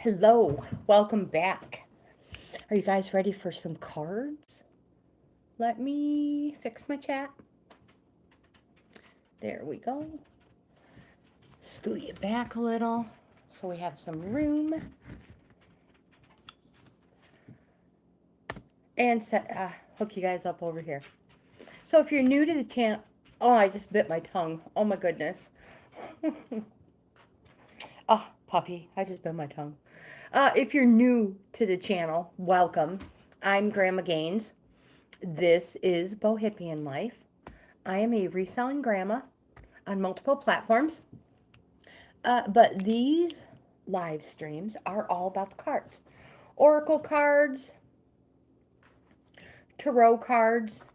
Hello, welcome back. Are you guys ready for some cards? Let me fix my chat. There we go. Scoot you back a little so we have some room. And hook you guys up over here. So if you're new to the channel, oh, I just bit my tongue. Oh my goodness. Oh, puppy, I just bit my tongue. If you're new to the channel, welcome. I'm Grandma GAINZ. This is Bohippian Life. I am a reselling grandma on multiple platforms. But these live streams are all about the cards. Oracle cards, tarot cards,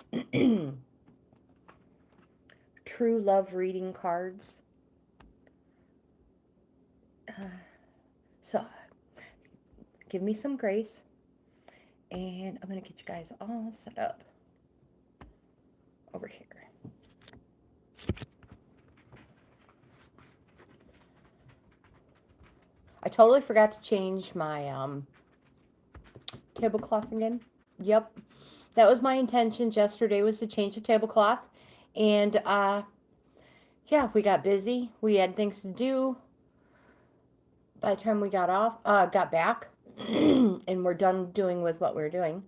true love reading cards. So, give me some grace. And I'm going to get you guys all set up over here. I totally forgot to change my tablecloth again. Yep. That was my intention yesterday, was to change the tablecloth. And, yeah, we got busy. We had things to do. By the time we got back, and we're done doing with what we were doing,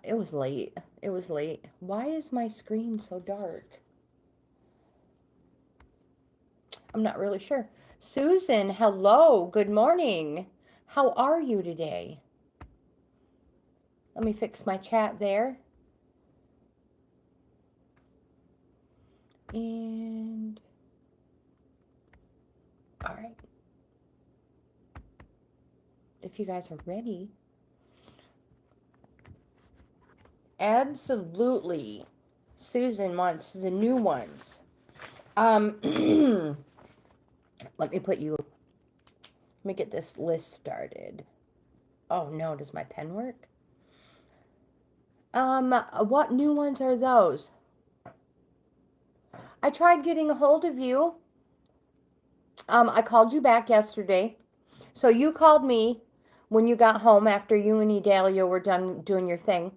it was late. It was late. Why is my screen so dark? I'm not really sure. Susan, hello. Good morning. How are you today? Let me fix my chat there. And all right. If you guys are ready. Absolutely. Susan wants the new ones. Let me get this list started. Oh no, does my pen work? What new ones are those? I tried getting a hold of you. I called you back yesterday. So you called me when you got home after you and Idalia were done doing your thing.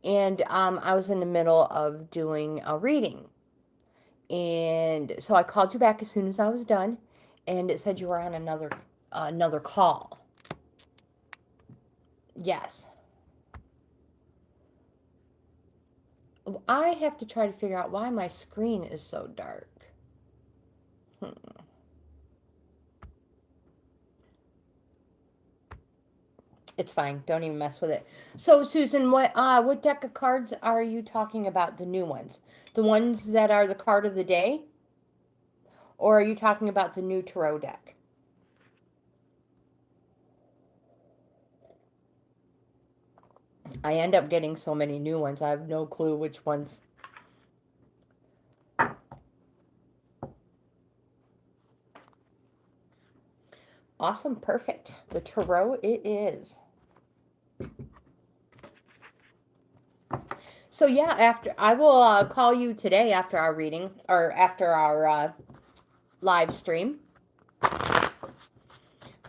And I was in the middle of doing a reading. And so I called you back as soon as I was done. And it said you were on another call. Yes. I have to try to figure out why my screen is so dark. It's fine. Don't even mess with it. So, Susan, what deck of cards are you talking about? The new ones? The ones that are the card of the day? Or are you talking about the new tarot deck? I end up getting so many new ones. I have no clue which ones. Awesome. Perfect. The tarot it is. So yeah, I will call you today after our reading, or after our live stream.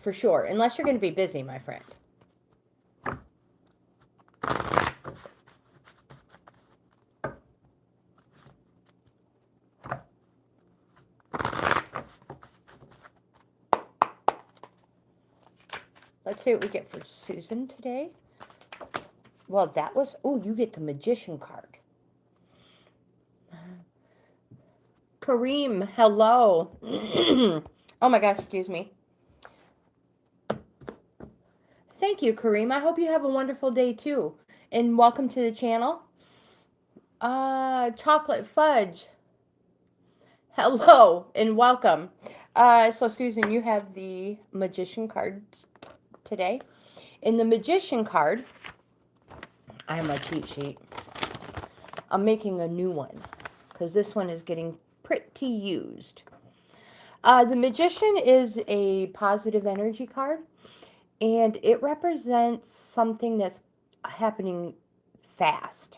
For sure. Unless you're going to be busy, my friend. Let's see what we get for Susan today. Well, that was... Oh, you get the Magician card. Kareem, hello. Oh my gosh, excuse me. Thank you, Kareem. I hope you have a wonderful day too. And welcome to the channel. Chocolate Fudge. Hello and welcome. So Susan, you have the Magician cards today. In the Magician card, I have my cheat sheet. I'm making a new one because this one is getting pretty used. The Magician is a positive energy card, and it represents something that's happening fast.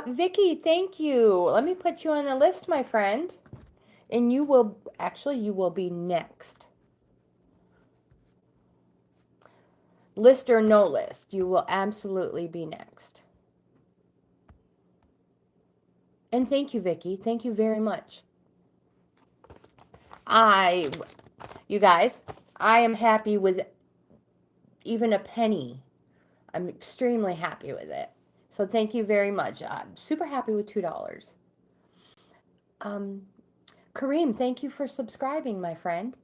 Vicki, thank you. Let me put you on the list, my friend. And you will, actually, you will be next. List or no list, you will absolutely be next. And thank you, Vicki. Thank you very much. You guys, I am happy with even a penny. I'm extremely happy with it. So thank you very much. I'm super happy with $2. Kareem, thank you for subscribing, my friend.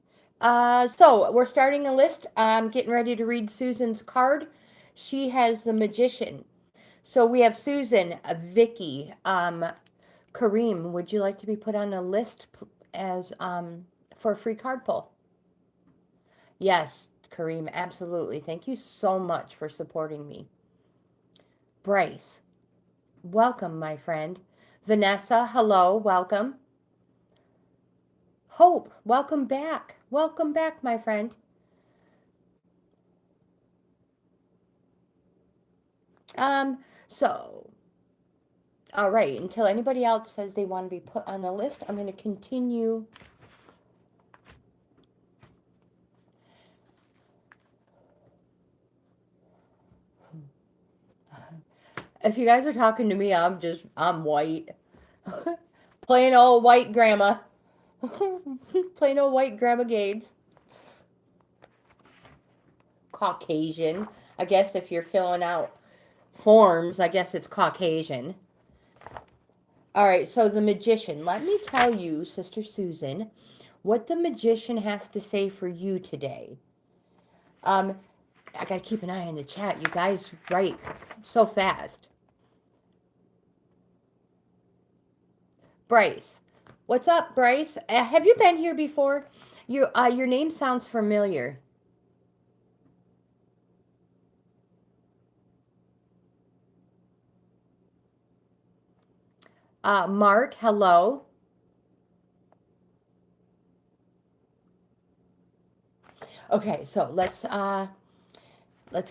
So we're starting a list. I'm getting ready to read Susan's card. She has the Magician. So we have Susan, Vicki, Kareem. Would you like to be put on a list as for a free card pull? Yes, Kareem, absolutely. Thank you so much for supporting me. Bryce, welcome, my friend. Vanessa, hello, welcome. Hope, welcome back. Welcome back, my friend. So, all right, until anybody else says they want to be put on the list, I'm going to continue. If you guys are talking to me, I'm white. Plain old white grandma. Plain old white grandma GAINZ. Caucasian. I guess if you're filling out forms, I guess it's Caucasian. All right, so the Magician. Let me tell you, Sister Susan, what the Magician has to say for you today. I got to keep an eye on the chat. You guys write so fast. Bryce. What's up, Bryce? Have you been here before? Your name sounds familiar. Mark, hello. Okay, so let's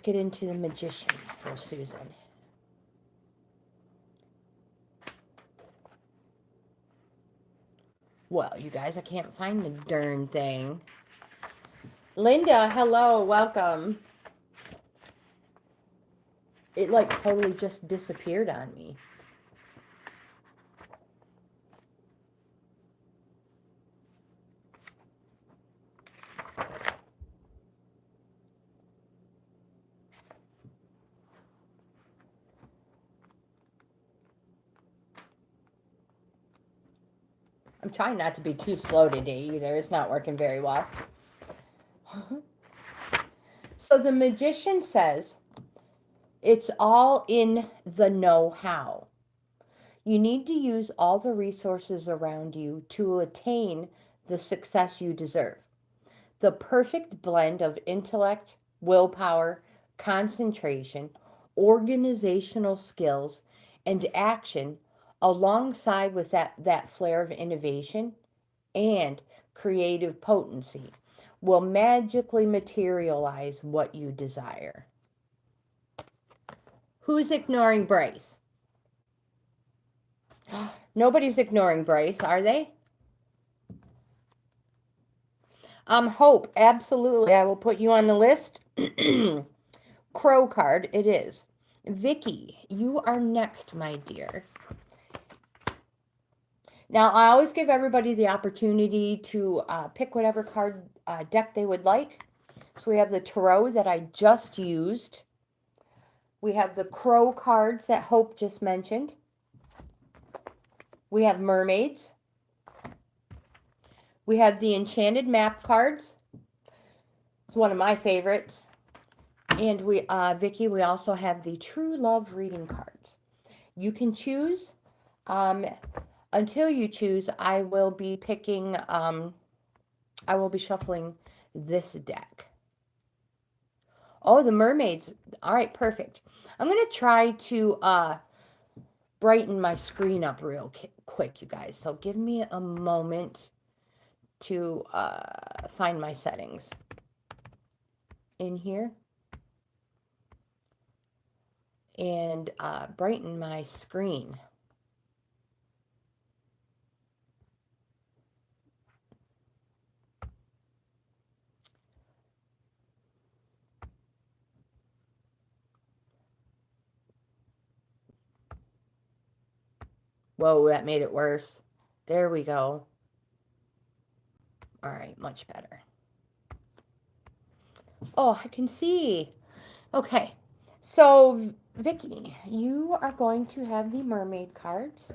get into the Magician for Susan. Well, you guys, I can't find the darn thing. Linda, hello, welcome. It like totally just disappeared on me. I'm trying not to be too slow today either. It's not working very well. So the Magician says, it's all in the know-how. You need to use all the resources around you to attain the success you deserve. The perfect blend of intellect, willpower, concentration, organizational skills, and action alongside with that flair of innovation and creative potency will magically materialize what you desire. Who's ignoring Bryce? Nobody's ignoring Bryce, are they? Hope, absolutely. I will put you on the list. Crow card, it is. Vicki, you are next, my dear. Now, I always give everybody the opportunity to pick whatever card deck they would like. So we have the Tarot that I just used. We have the Crow cards that Hope just mentioned. We have Mermaids. We have the Enchanted Map cards. It's one of my favorites. And we, Vicki, we also have the True Love reading cards. You can choose. Until you choose, I will be picking, I will be shuffling this deck. Oh, the Mermaids. All right, perfect. I'm going to try to brighten my screen up real quick, you guys. So give me a moment to find my settings in here and brighten my screen. Whoa, that made it worse. There we go. All right, much better. Oh, I can see. Okay, so Vicki, you are going to have the mermaid cards,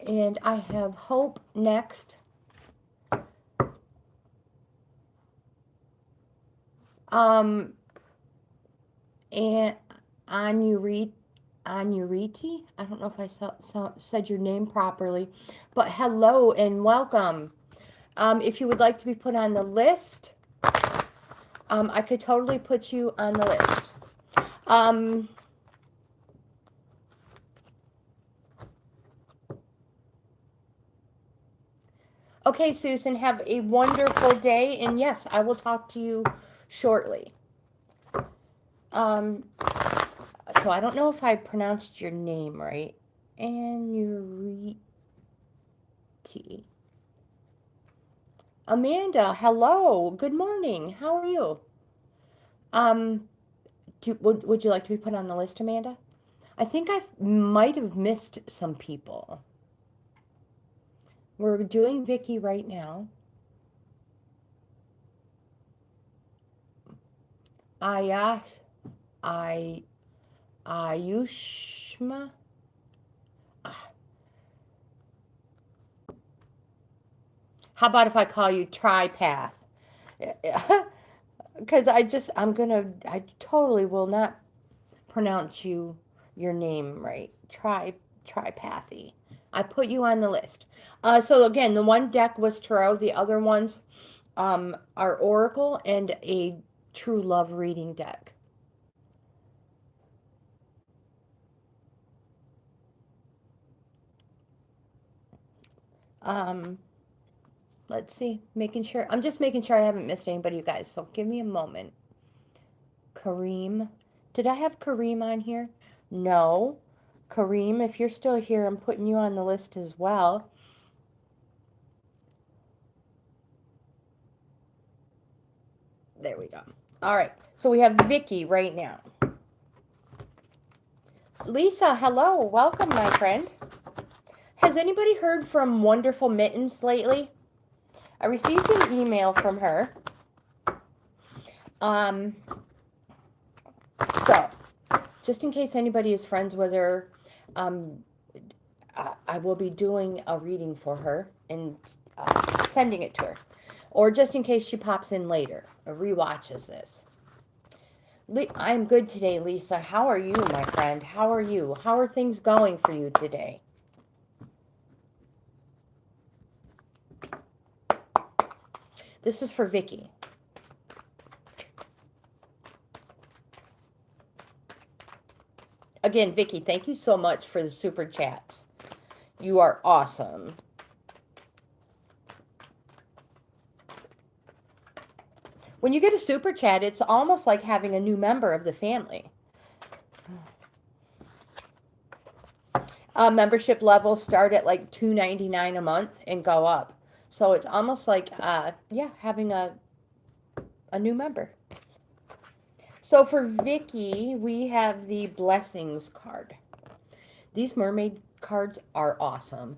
and I have Hope next. And Anuriti, I don't know if I said your name properly, but hello and welcome. If you would like to be put on the list, I could totally put you on the list. Okay, Susan, have a wonderful day, and yes, I will talk to you shortly. So I don't know if I pronounced your name right. Anuriti. Amanda, hello. Good morning. How are you? Would you like to be put on the list, Amanda? I think I might have missed some people. We're doing Vicki right now. Ayushma. How about if I call you Tripath? Because I totally will not pronounce your name right. Tripathy. I put you on the list. So again, the one deck was tarot. The other ones are oracle and a true love reading deck. Let's see. I'm just making sure I haven't missed anybody, you guys. So give me a moment. Kareem. Did I have Kareem on here? No. Kareem, if you're still here, I'm putting you on the list as well. There we go. All right. So we have Vicki right now. Lisa, hello. Welcome, my friend. Has anybody heard from Wonderful Mittens lately? I received an email from her. So, just in case anybody is friends with her, I will be doing a reading for her and sending it to her. Or just in case she pops in later or rewatches this. I'm good today, Lisa. How are you, my friend? How are you? How are things going for you today? This is for Vicki. Again, Vicki, thank you so much for the super chats. You are awesome. When you get a super chat, it's almost like having a new member of the family. Membership levels start at like $2.99 a month and go up. So it's almost like, yeah, having a new member. So for Vicki, we have the Blessings card. These mermaid cards are awesome.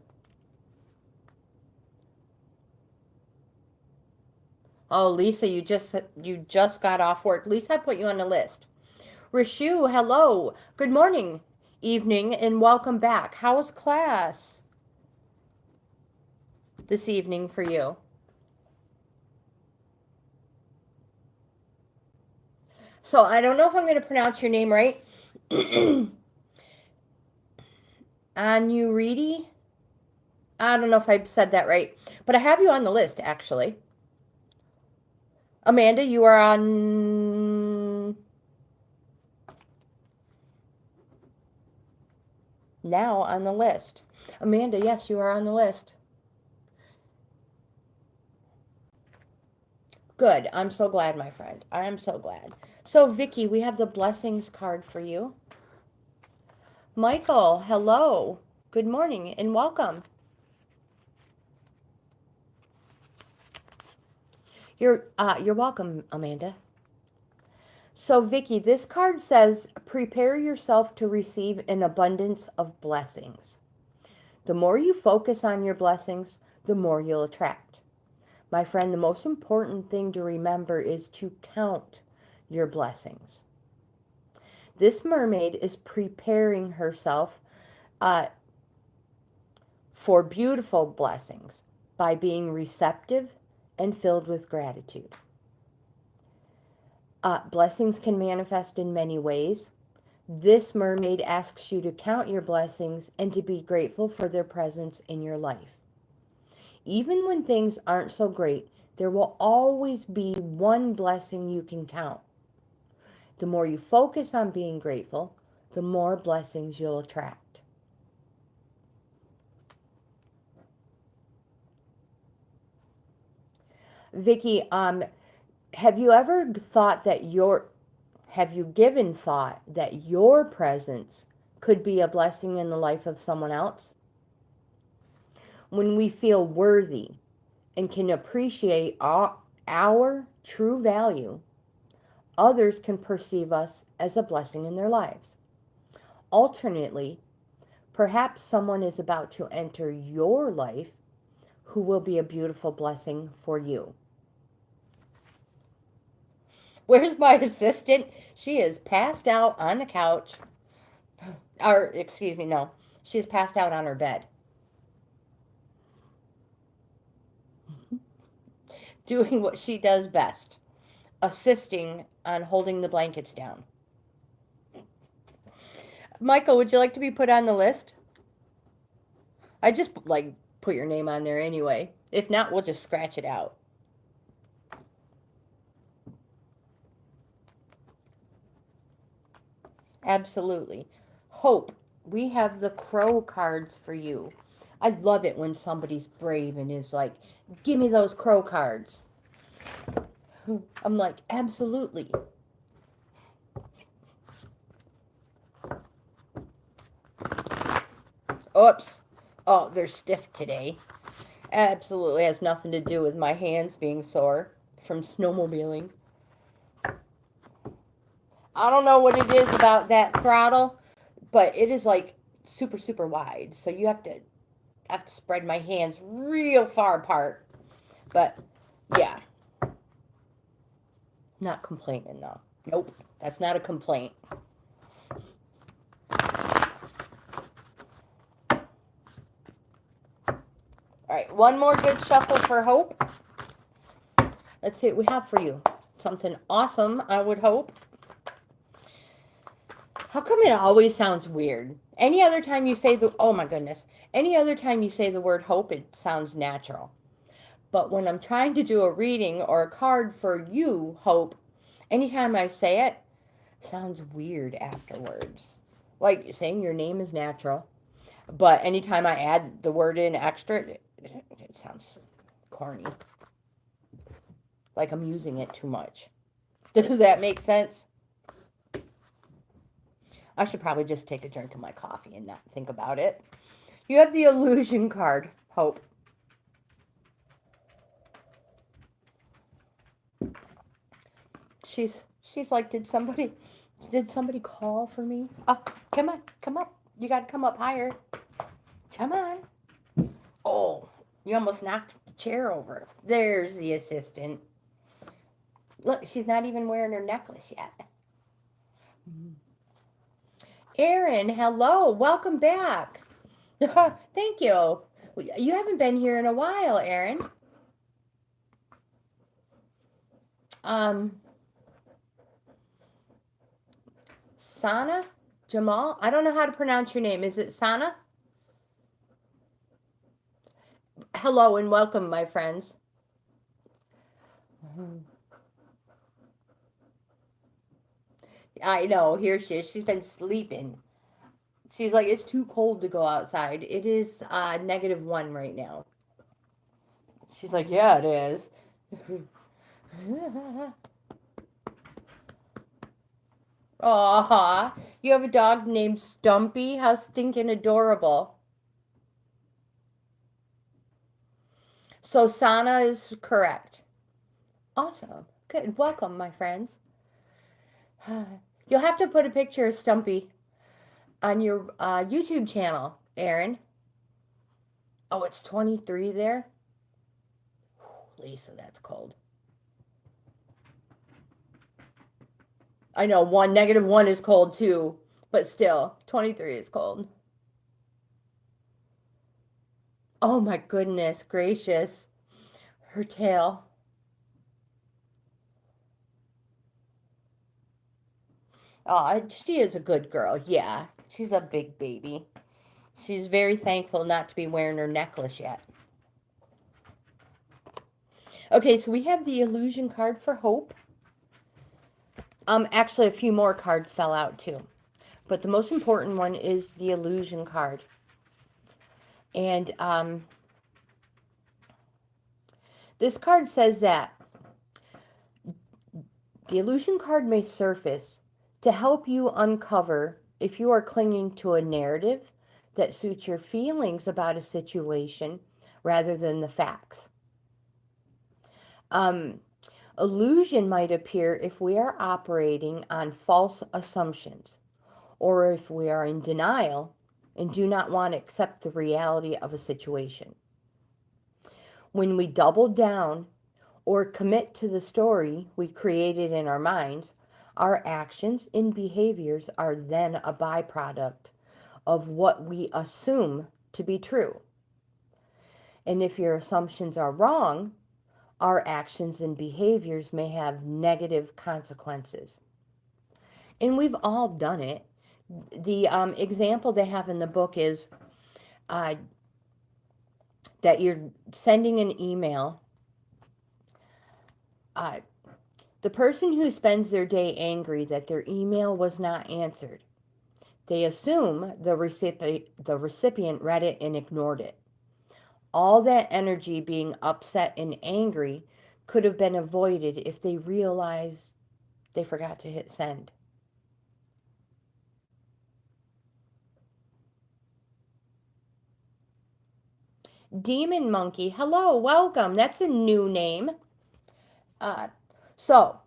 Oh, Lisa, you just got off work. Lisa, I put you on the list. Rishu, hello. Good morning, evening, and welcome back. How was class this evening for you? So I don't know if I'm going to pronounce your name right. Anuriti? I don't know if I said that right, but I have you on the list, actually. Amanda, you are on now on the list. Amanda, yes, you are on the list. Good. I'm so glad, my friend. I am so glad. So, Vicki, we have the Blessings card for you. Michael, hello. Good morning and welcome. You're welcome, Amanda. So, Vicki, this card says, prepare yourself to receive an abundance of blessings. The more you focus on your blessings, the more you'll attract. My friend, the most important thing to remember is to count your blessings. This mermaid is preparing herself for beautiful blessings by being receptive and filled with gratitude. Blessings can manifest in many ways. This mermaid asks you to count your blessings and to be grateful for their presence in your life. Even when things aren't so great, there will always be one blessing you can count. The more you focus on being grateful, the more blessings you'll attract. Vicki, have you ever thought that have you given thought that your presence could be a blessing in the life of someone else? When we feel worthy and can appreciate our true value, others can perceive us as a blessing in their lives. Alternately, perhaps someone is about to enter your life who will be a beautiful blessing for you. Where's my assistant? She is passed out on the couch. Or, excuse me, no. She's passed out on her bed. Doing what she does best. Assisting on holding the blankets down. Michael, would you like to be put on the list? I just, put your name on there anyway. If not, we'll just scratch it out. Absolutely. Hope. We have the crow cards for you. I love it when somebody's brave and is like, give me those crow cards. I'm like, absolutely. Oops. Oh, they're stiff today. Absolutely has nothing to do with my hands being sore from snowmobiling. I don't know what it is about that throttle, but it is like super, super wide. So you have to spread my hands real far apart. But yeah. Not complaining though. Nope. That's not a complaint. All right, one more good shuffle for Hope. Let's see what we have for you. Something awesome, I would hope. How come it always sounds weird? Any other time you say oh my goodness. Any other time you say the word hope, it sounds natural. But when I'm trying to do a reading or a card for you, Hope, anytime I say it, sounds weird afterwards. Like saying your name is natural. But anytime I add the word in extra, it sounds corny. Like I'm using it too much. Does that make sense? I should probably just take a drink of my coffee and not think about it. You have the illusion card, Hope. She's like, did somebody call for me? Oh, come on, come up. You got to come up higher. Come on. Oh, you almost knocked the chair over. There's the assistant. Look, she's not even wearing her necklace yet. Erin, hello. Welcome back. Thank you. You haven't been here in a while, Erin. Sana? Jamal? I don't know how to pronounce your name. Is it Sana? Hello and welcome, my friends. I know, here she is. She's been sleeping. She's like, it's too cold to go outside. It is -1 right now. She's like, yeah, it is. Aw, you have a dog named Stumpy? How stinking adorable. So Sana is correct. Awesome. Good. Welcome, my friends. You'll have to put a picture of Stumpy on your YouTube channel, Erin. Oh, it's 23 there? Whew, Lisa, that's cold. I know, -1 is cold too, but still, 23 is cold. Oh my goodness gracious. Her tail. Oh, she is a good girl. Yeah, she's a big baby. She's very thankful not to be wearing her necklace yet. Okay, so we have the illusion card for hope. Actually, a few more cards fell out too. But the most important one is the illusion card. And this card says that the illusion card may surface to help you uncover if you are clinging to a narrative that suits your feelings about a situation rather than the facts. Illusion might appear if we are operating on false assumptions, or if we are in denial and do not want to accept the reality of a situation. When we double down or commit to the story we created in our minds, our actions and behaviors are then a byproduct of what we assume to be true. And if your assumptions are wrong, our actions and behaviors may have negative consequences. And we've all done it. The example they have in the book is that you're sending an email. The person who spends their day angry that their email was not answered, they assume the recipient read it and ignored it. All that energy being upset and angry could have been avoided if they realized they forgot to hit send. Demon Monkey, hello, welcome. That's a new name. So,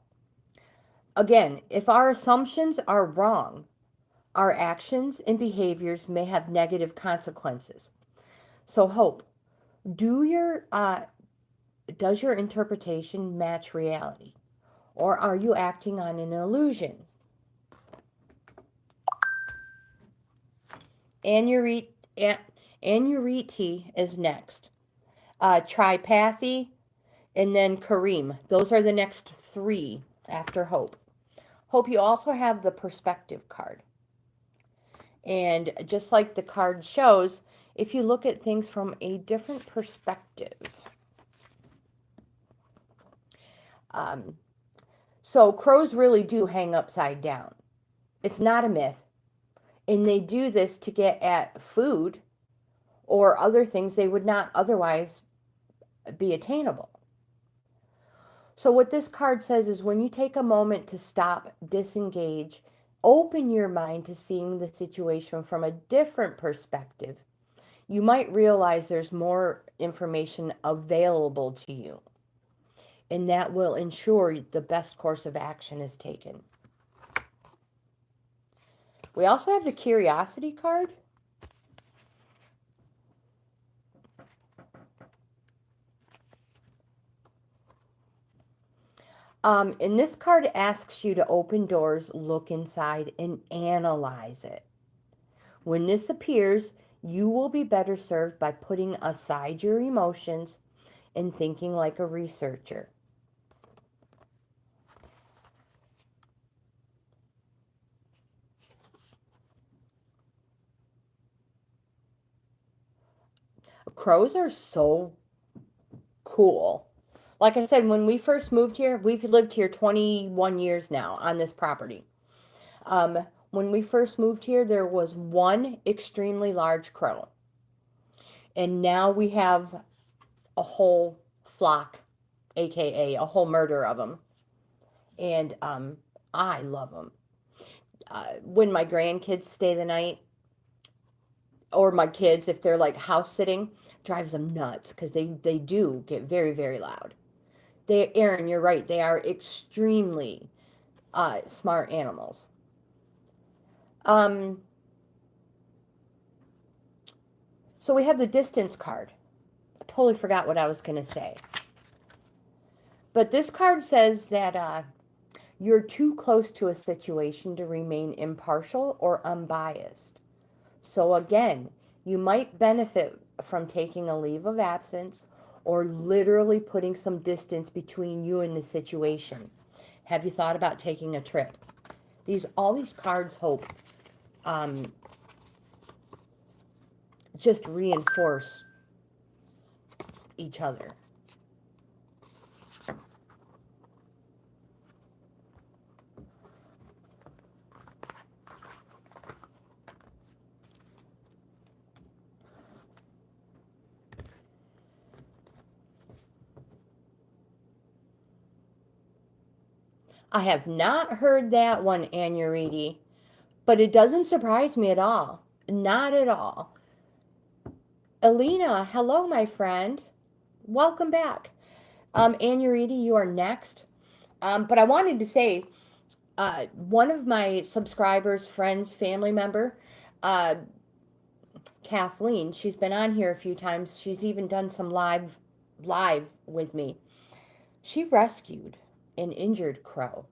again, if our assumptions are wrong, our actions and behaviors may have negative consequences. So, Hope, does your interpretation match reality? Or are you acting on an illusion? Anuriti is next. Tripathy, and then Kareem. Those are the next three after Hope. Hope, you also have the perspective card. And just like the card shows, if you look at things from a different perspective. So crows really do hang upside down. It's not a myth. And they do this to get at food or other things they would not otherwise be attainable. So what this card says is when you take a moment to stop, disengage, open your mind to seeing the situation from a different perspective, you might realize there's more information available to you. And that will ensure the best course of action is taken. We also have the curiosity card. And this card asks you to open doors, look inside, and analyze it. When this appears, you will be better served by putting aside your emotions and thinking like a researcher. Crows are so cool. Like I said, when we first moved here, we've lived here 21 years now on this property. When we first moved here, there was one extremely large crow. And now we have a whole flock, aka a whole murder of them. And I love them. When my grandkids stay the night, or my kids, if they're like house sitting, drives them nuts because they do get very, very loud. Aaron, you're right. They are extremely smart animals. So we have the distance card. I totally forgot what I was going to say. But this card says that you're too close to a situation to remain impartial or unbiased. So again, you might benefit from taking a leave of absence or literally putting some distance between you and the situation. Have you thought about taking a trip? All these cards hope just reinforce each other. I have not heard that one, Anuriti, but it doesn't surprise me at all. Not at all. Elina, hello, my friend. Welcome back. Anuriti, you are next. But I wanted to say, one of my subscribers, friends, family member, Kathleen, she's been on here a few times. She's even done some live with me. She rescued an injured crow.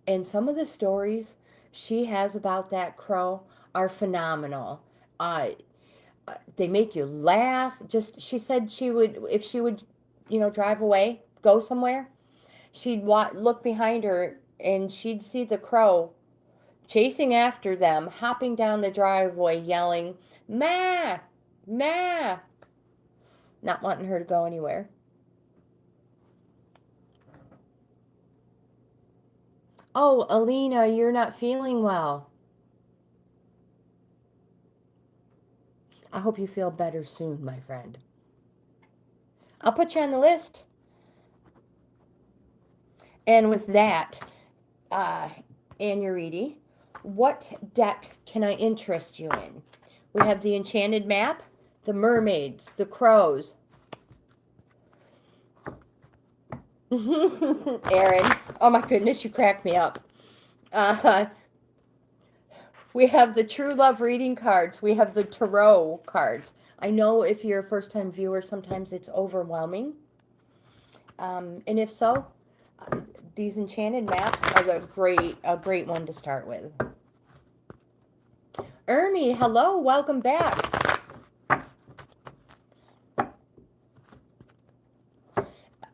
And some of the stories she has about that crow are phenomenal. They make you laugh. She said if she would, drive away, go somewhere, she'd look behind her and she'd see the crow chasing after them, hopping down the driveway, yelling, "Ma! Ma!" Not wanting her to go anywhere. Oh, Elina, you're not feeling well. I hope you feel better soon, my friend. I'll put you on the list. And with that, Anuriti, what deck can I interest you in? We have the Enchanted Map, the Mermaids, the Crows. Aaron, oh my goodness, you cracked me up. We have the True Love reading cards. We have the Tarot cards. I know if you're a first-time viewer, sometimes it's overwhelming. And if so, these Enchanted Maps are a great one to start with. Ermi, hello, welcome back.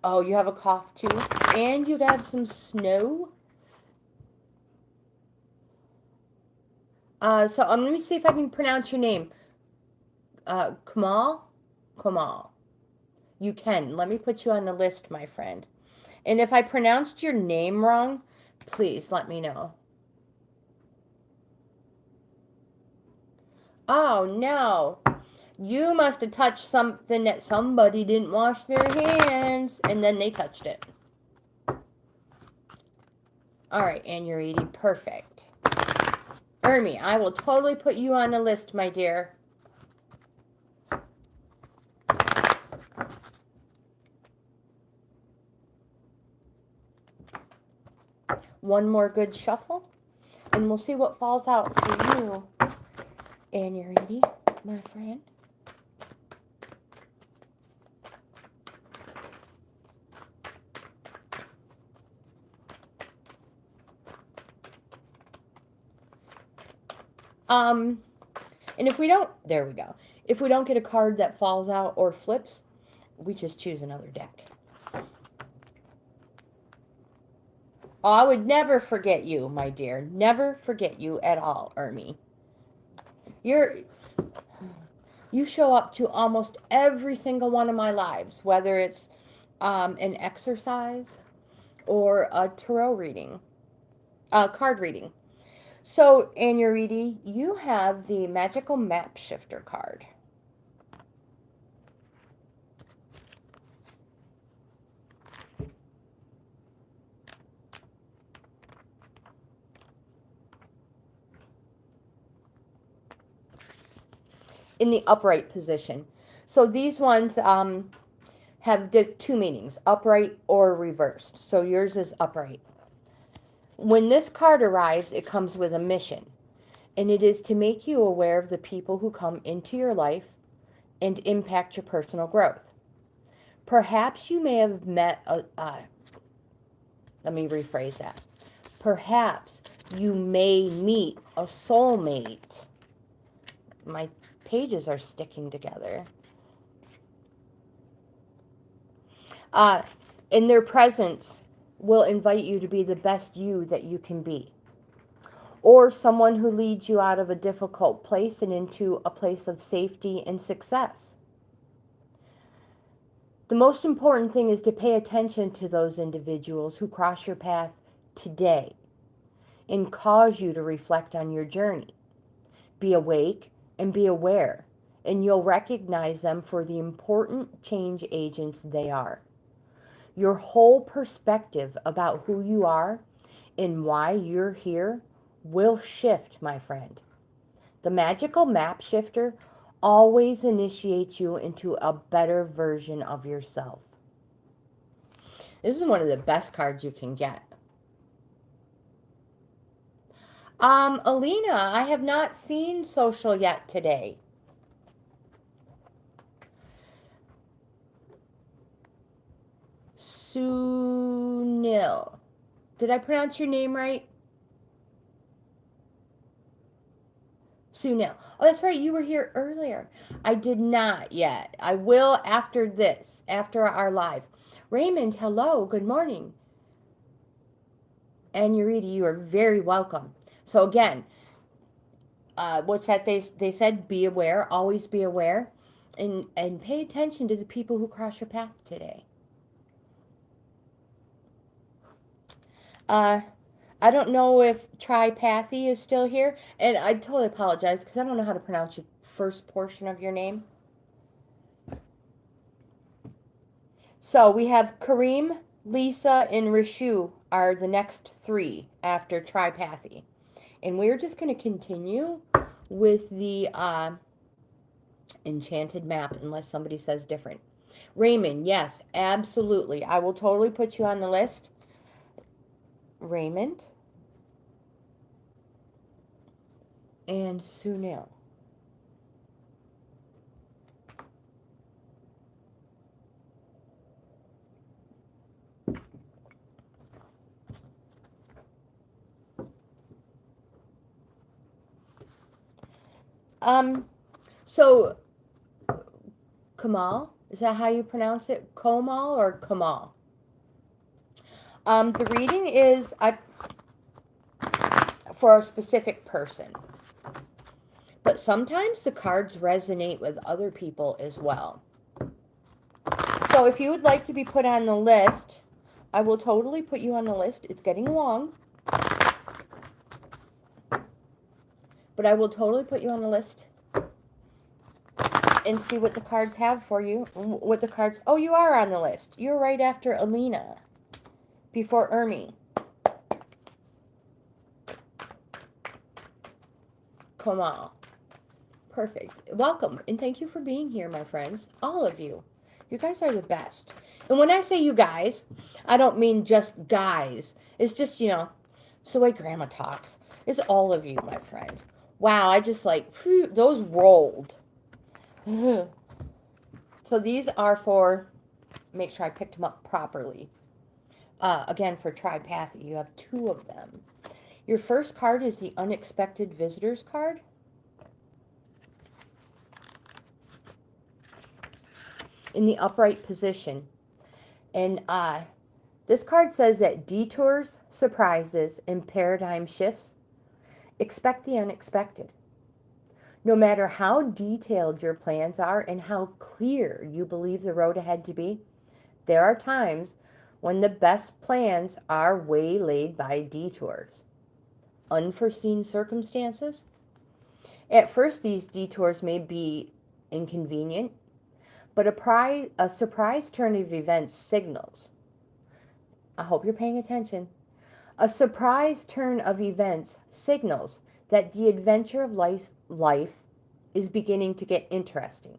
Oh, you have a cough too? And you have some snow? So let me see if I can pronounce your name. Kamal? Kamal. You can. Let me put you on the list, my friend. And if I pronounced your name wrong, please let me know. Oh, no. You must have touched something that somebody didn't wash their hands, and then they touched it. All right, Anuriti, perfect. Ermi, I will totally put you on the list, my dear. One more good shuffle, and we'll see what falls out for you, Anuriti, my friend. And if we don't, there we go. If we don't get a card that falls out or flips, we just choose another deck. Oh, I would never forget you, my dear. Never forget you at all, Ermi. You show up to almost every single one of my lives, whether it's an exercise or a tarot reading, card reading. So, Anuriti, you have the Magical Map Shifter card. In the upright position. So these ones have two meanings, upright or reversed. So yours is upright. When this card arrives, it comes with a mission, and it is to make you aware of the people who come into your life and impact your personal growth. Perhaps you may have met let me rephrase that. Perhaps you may meet a soulmate. My pages are sticking together. In their presence will invite you to be the best you that you can be. Or someone who leads you out of a difficult place and into a place of safety and success. The most important thing is to pay attention to those individuals who cross your path today and cause you to reflect on your journey. Be awake and be aware, and you'll recognize them for the important change agents they are. Your whole perspective about who you are and why you're here will shift, my friend. The magical map shifter always initiates you into a better version of yourself. This is one of the best cards you can get. Elina, I have not seen social yet today. Sunil. Did I pronounce your name right? Sunil. Oh, that's right. You were here earlier. I did not yet. I will after this, after our live. Raymond, hello. Good morning. And Yurita, you are very welcome. So again, what's that they said? Be aware. Always be aware. And pay attention to the people who cross your path today. I don't know if Tripathy is still here, and I totally apologize because I don't know how to pronounce your first portion of your name. So we have Kareem, Lisa, and Rishu are the next three after Tripathy. And we're just going to continue with the enchanted map unless somebody says different. Raymond, yes, absolutely. I will totally put you on the list. Raymond and Sunil. So Kamal, is that how you pronounce it? Kamal or Kamal? The reading is for a specific person. But sometimes the cards resonate with other people as well. So if you would like to be put on the list, I will totally put you on the list. It's getting long. But I will totally put you on the list and see what the cards have for you. What the cards... Oh, you are on the list. You're right after Elina. Before Ermi. Kamal. Perfect. Welcome, and thank you for being here, my friends. All of you. You guys are the best. And when I say you guys, I don't mean just guys. It's just, you know, it's the way Grandma talks. It's all of you, my friends. Wow, I just like, whew, those rolled. So these are for, make sure I picked them up properly. Again, for Tripathy, you have two of them. Your first card is the Unexpected Visitors card. In the upright position. And this card says that detours, surprises, and paradigm shifts, expect the unexpected. No matter how detailed your plans are and how clear you believe the road ahead to be, there are times when the best plans are waylaid by detours. Unforeseen circumstances. At first, these detours may be inconvenient, but a surprise turn of events signals. I hope you're paying attention. A surprise turn of events signals that the adventure of life is beginning to get interesting.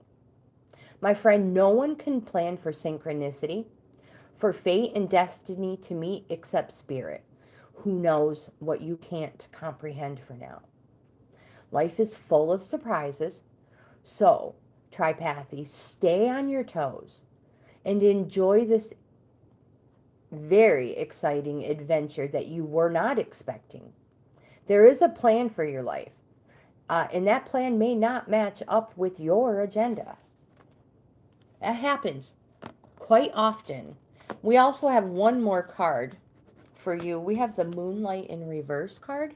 My friend, no one can plan for synchronicity, for fate and destiny to meet except spirit, who knows what you can't comprehend for now. Life is full of surprises, so Tripathy, stay on your toes and enjoy this very exciting adventure that you were not expecting. There is a plan for your life, and that plan may not match up with your agenda. That happens quite often. We also have one more card for you. We have the Moonlight in Reverse card.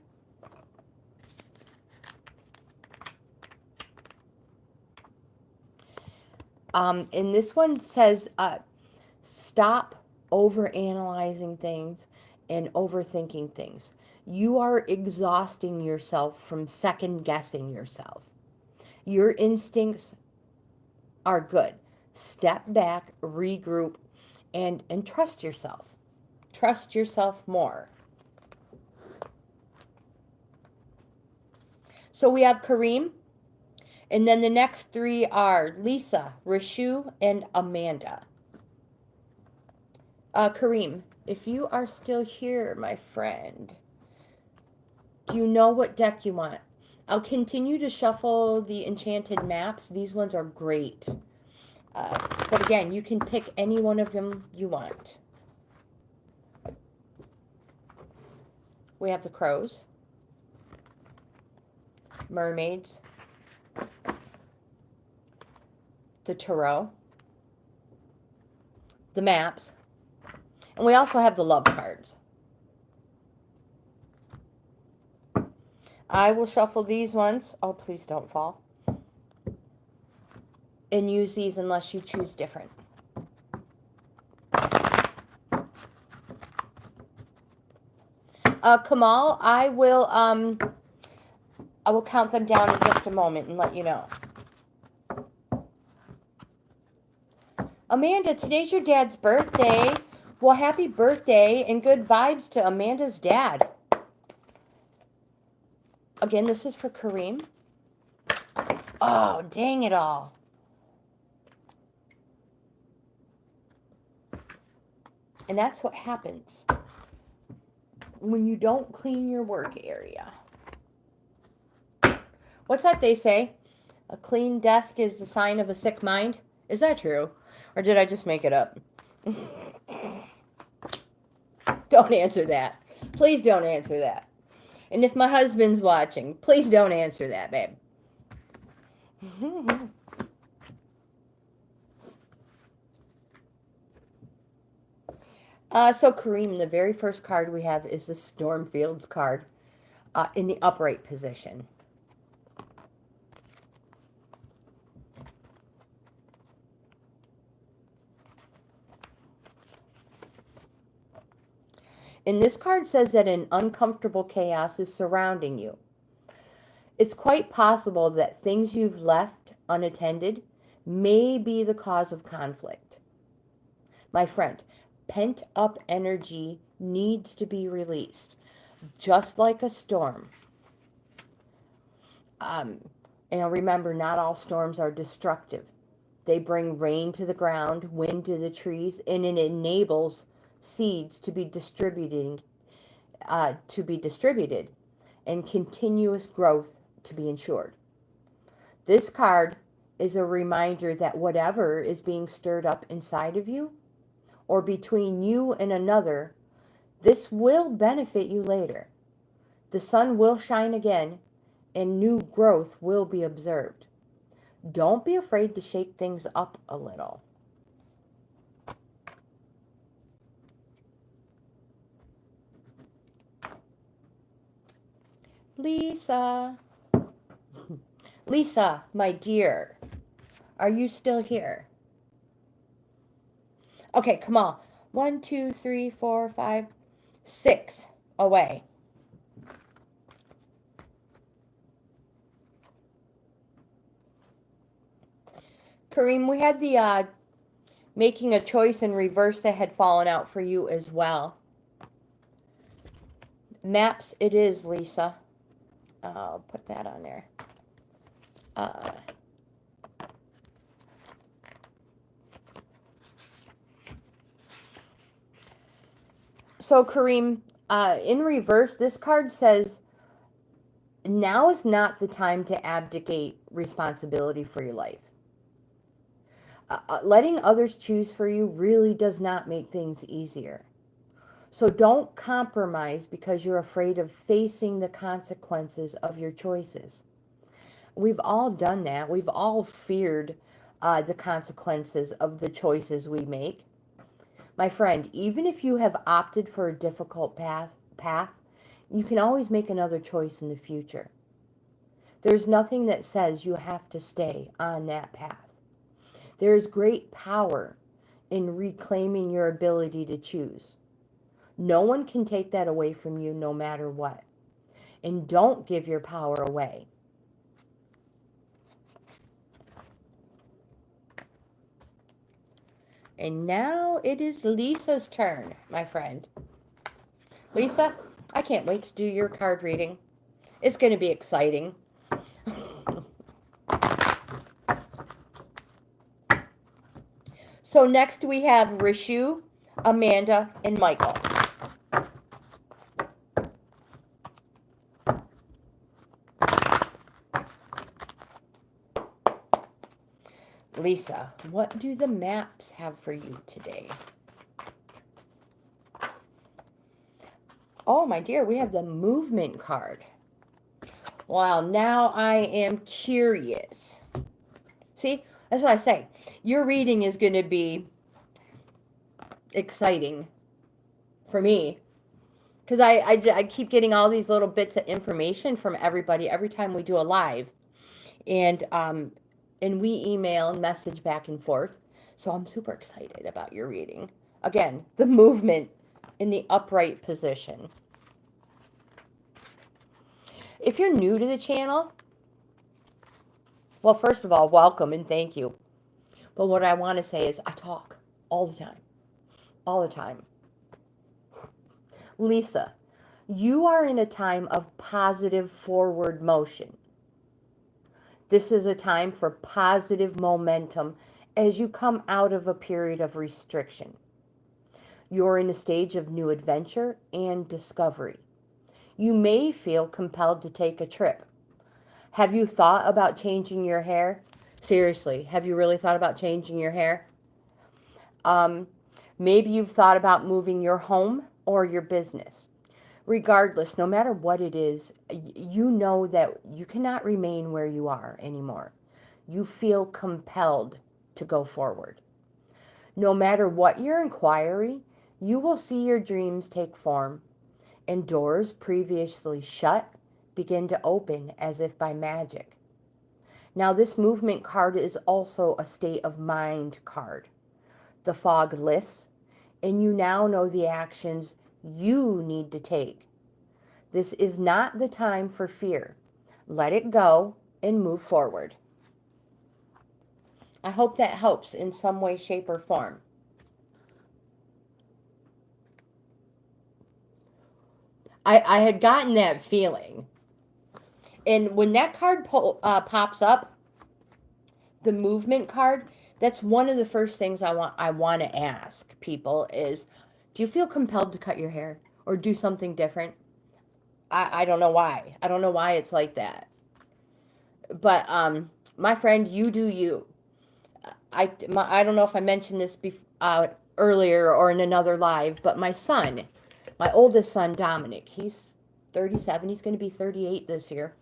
And this one says, stop overanalyzing things and overthinking things. You are exhausting yourself from second guessing yourself. Your instincts are good. Step back, regroup, and trust yourself. Trust yourself more. So we have Kareem. And then the next three are Lisa, Rishu, and Amanda. Kareem, if you are still here, my friend, do you know what deck you want? I'll continue to shuffle the enchanted maps. These ones are great. But again, you can pick any one of them you want. We have the crows, mermaids, the tarot, the maps, and we also have the love cards. I will shuffle these ones. Oh, please don't fall. And use these unless you choose different. Kamal, I will count them down in just a moment and let you know. Amanda, today's your dad's birthday. Well, happy birthday and good vibes to Amanda's dad. Again, this is for Kareem. Oh, dang it all. And that's what happens when you don't clean your work area. What's that they say? A clean desk is the sign of a sick mind? Is that true? Or did I just make it up? Don't answer that. Please don't answer that. And if my husband's watching, please don't answer that, babe. So Kareem, the very first card we have is the Stormfields card in the upright position. And this card says that an uncomfortable chaos is surrounding you. It's quite possible that things you've left unattended may be the cause of conflict. My friend, pent-up energy needs to be released, just like a storm. And remember, not all storms are destructive. They bring rain to the ground, wind to the trees, and it enables seeds to be distributed and continuous growth to be ensured. This card is a reminder that whatever is being stirred up inside of you or between you and another, this will benefit you later. The sun will shine again and new growth will be observed. Don't be afraid to shake things up a little. Lisa, my dear, are you still here? Okay, come on. 1, 2, 3, 4, 5, 6 away. Kareem, we had the making a choice in reverse that had fallen out for you as well. Maps it is, Lisa. I'll put that on there. So, Kareem, in reverse, this card says, now is not the time to abdicate responsibility for your life. Letting others choose for you really does not make things easier. So don't compromise because you're afraid of facing the consequences of your choices. We've all done that. We've all feared the consequences of the choices we make. My friend, even if you have opted for a difficult path, you can always make another choice in the future. There's nothing that says you have to stay on that path. There is great power in reclaiming your ability to choose. No one can take that away from you no matter what. And don't give your power away. And now it is Lisa's turn, my friend. Lisa, I can't wait to do your card reading. It's going to be exciting. So next we have Rishu, Amanda, and Michael. Lisa, what do the maps have for you today? Oh, my dear, we have the movement card. Wow, now I am curious. See, that's what I say. Your reading is going to be exciting for me. Because I keep getting all these little bits of information from everybody every time we do a live. And we email and message back and forth. So I'm super excited about your reading. Again, the movement in the upright position. If you're new to the channel, well, first of all, welcome and thank you. But what I want to say is I talk all the time. All the time. Lisa, you are in a time of positive forward motion. This is a time for positive momentum as you come out of a period of restriction. You're in a stage of new adventure and discovery. You may feel compelled to take a trip. Have you thought about changing your hair? Seriously, have you really thought about changing your hair? Maybe you've thought about moving your home or your business. Regardless, no matter what it is, you know that you cannot remain where you are anymore. You feel compelled to go forward. No matter what your inquiry, you will see your dreams take form, and doors previously shut begin to open as if by magic. Now, this movement card is also a state of mind card. The fog lifts, and you now know the actions you need to take. This is not the time for fear. Let it go and move forward. I hope that helps in some way, shape, or form. I had gotten that feeling. And when that card pops up, the movement card, that's one of the first things I want to ask people is, do you feel compelled to cut your hair or do something different? I don't know why. I don't know why it's like that. But my friend, you do you. I don't know if I mentioned this earlier or in another live, but my son, my oldest son, Dominic, he's 37. He's going to be 38 this year.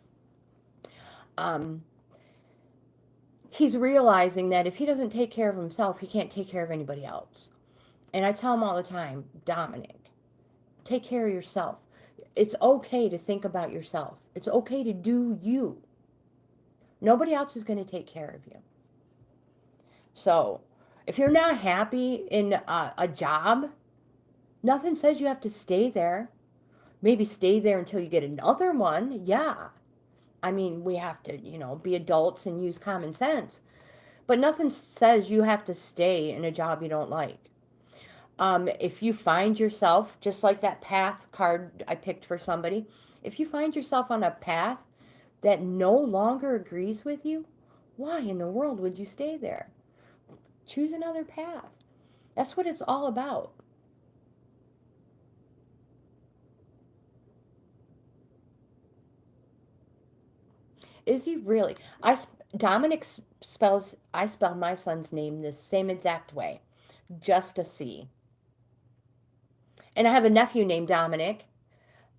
He's realizing that if he doesn't take care of himself, he can't take care of anybody else. And I tell him all the time, Dominic, take care of yourself. It's okay to think about yourself. It's okay to do you. Nobody else is going to take care of you. So, if you're not happy in a job, nothing says you have to stay there. Maybe stay there until you get another one. Yeah. I mean, we have to, be adults and use common sense. But nothing says you have to stay in a job you don't like. If you find yourself, just like that path card I picked for somebody, if you find yourself on a path that no longer agrees with you, why in the world would you stay there? Choose another path. That's what it's all about. Is he really? Dominic spells, I spell my son's name the same exact way. Just a C. And I have a nephew named Dominic.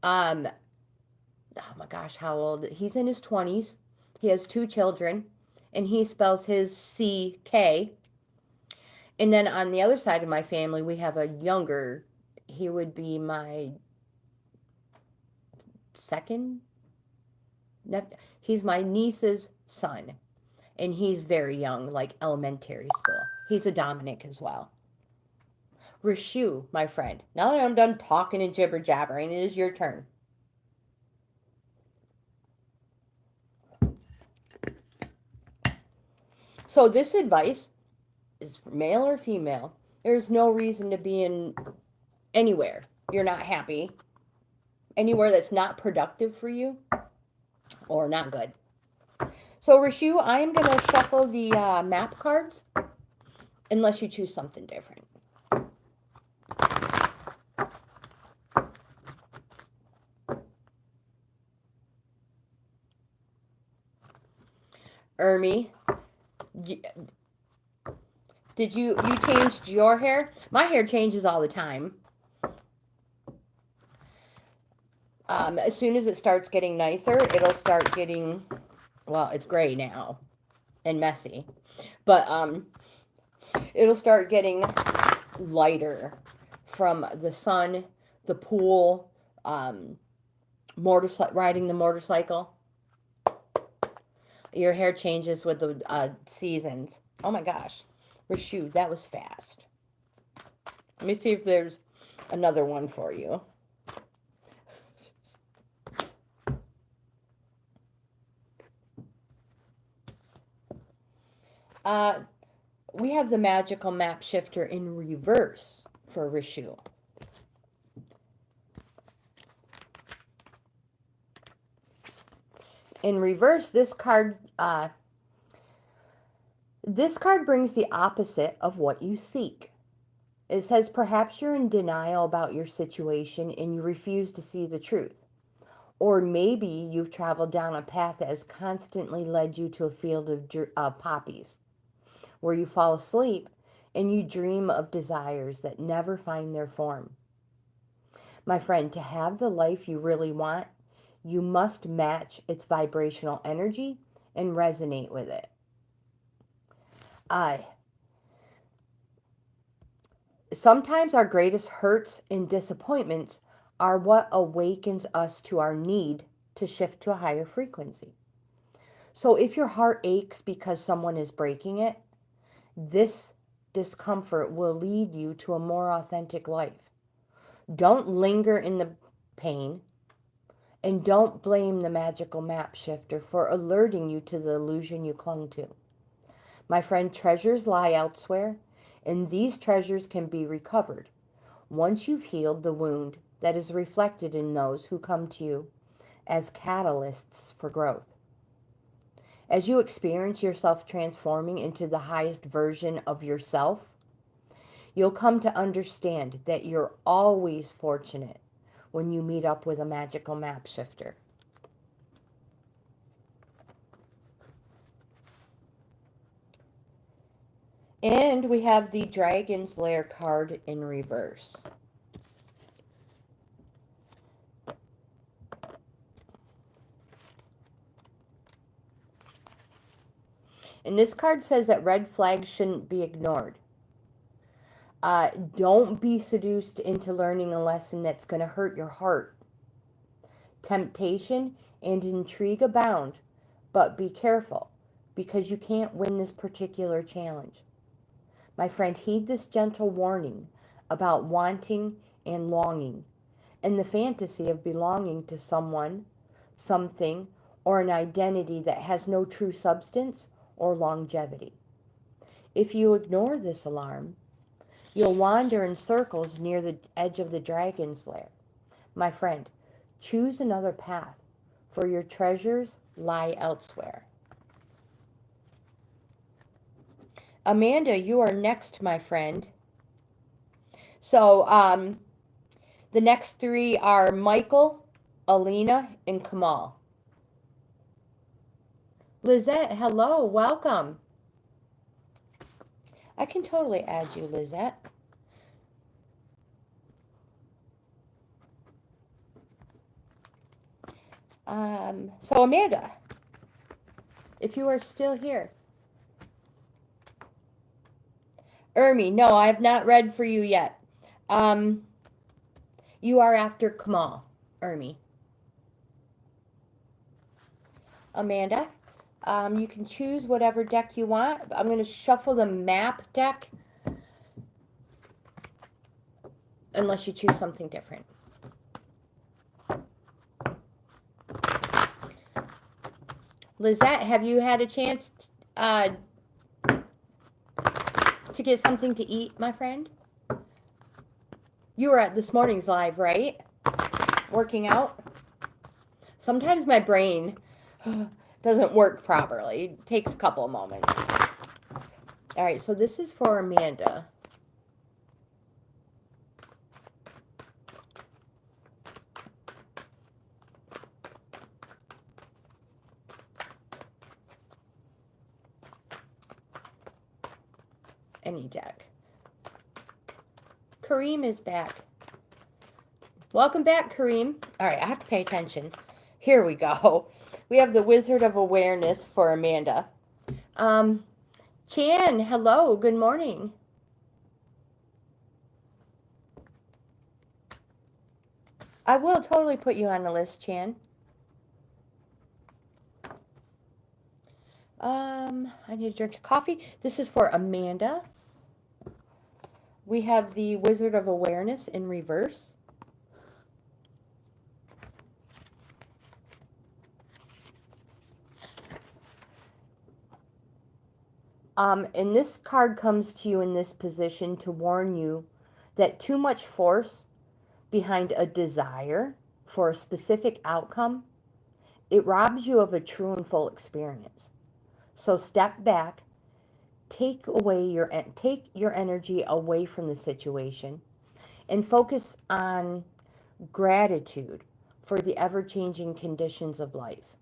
Oh my gosh, how old? He's in his 20s. He has 2 children. And he spells his C-K. And then on the other side of my family, we have a younger, he would be my second, he's my niece's son. And he's very young, like elementary school. He's a Dominic as well. Rishu, my friend. Now that I'm done talking and jibber jabbering, it is your turn. So this advice is for male or female. There's no reason to be in anywhere you're not happy. Anywhere that's not productive for you or not good. So Rishu, I am going to shuffle the map cards unless you choose something different. Ermi, did you changed your hair? My hair changes all the time. As soon as it starts getting nicer, it'll start getting, well, it's gray now and messy, but it'll start getting lighter from the sun, the pool, riding the motorcycle. Your hair changes with the seasons. Oh my gosh. Rishu, that was fast. Let me see if there's another one for you. We have the magical map shifter in reverse for Rishu. In reverse, this card brings the opposite of what you seek. It says perhaps you're in denial about your situation and you refuse to see the truth. Or maybe you've traveled down a path that has constantly led you to a field of poppies, where you fall asleep and you dream of desires that never find their form. My friend, to have the life you really want, you must match its vibrational energy and resonate with it. Sometimes our greatest hurts and disappointments are what awakens us to our need to shift to a higher frequency. So if your heart aches because someone is breaking it, this discomfort will lead you to a more authentic life. Don't linger in the pain, and don't blame the magical map shifter for alerting you to the illusion you clung to. My friend, treasures lie elsewhere, and these treasures can be recovered once you've healed the wound that is reflected in those who come to you as catalysts for growth. As you experience yourself transforming into the highest version of yourself, you'll come to understand that you're always fortunate when you meet up with a magical map shifter. And we have the Dragon's Lair card in reverse. And this card says that red flags shouldn't be ignored. Don't be seduced into learning a lesson that's going to hurt your heart. Temptation and intrigue abound, but be careful, because you can't win this particular challenge. My friend, heed this gentle warning about wanting and longing, and the fantasy of belonging to someone, something, or an identity that has no true substance or longevity. If you ignore this alarm, you'll wander in circles near the edge of the dragon's lair. My friend, choose another path, for your treasures lie elsewhere. Amanda, you are next, my friend. So, the next 3 are Michael, Elina, and Kamal. Lizette, hello, welcome. I can totally add you, Lizette. So Amanda, if you are still here. Ermi, no, I have not read for you yet. You are after Kamal, Ermi. Amanda, you can choose whatever deck you want. I'm going to shuffle the map deck unless you choose something different. Lizette, have you had a chance to get something to eat, my friend? You were at this morning's live, right? Working out? Sometimes my brain doesn't work properly. It takes a couple of moments. All right, so this is for Amanda. Any deck. Kareem is back. Welcome back, Kareem. All right, I have to pay attention. Here we go. We have the Wizard of Awareness for Amanda. Chan, hello, good morning. I will totally put you on the list, Chan. I need to drink coffee. This is for Amanda. We have the Wizard of Awareness in reverse. And this card comes to you in this position to warn you that too much force behind a desire for a specific outcome, it robs you of a true and full experience. So step back, take your energy away from the situation and focus on gratitude for the ever-changing conditions of life.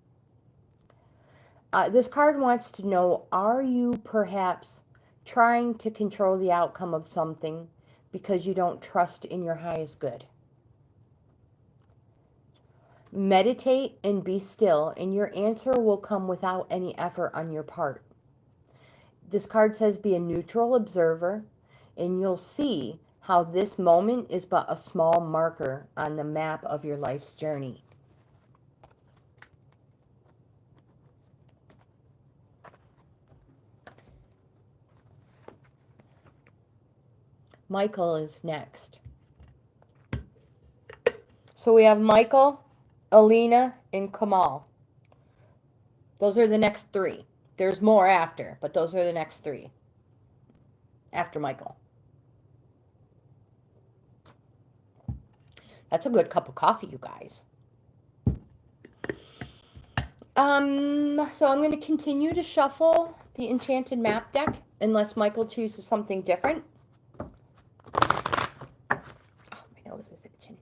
This card wants to know, are you perhaps trying to control the outcome of something because you don't trust in your highest good? Meditate and be still, and your answer will come without any effort on your part. This card says be a neutral observer, and you'll see how this moment is but a small marker on the map of your life's journey. Michael is next. So we have Michael, Elina, and Kamal. Those are the next three. There's more after, but those are the next three. After Michael. That's a good cup of coffee, you guys. So I'm going to continue to shuffle the Enchanted Map deck unless Michael chooses something different. Oh, my nose is itching.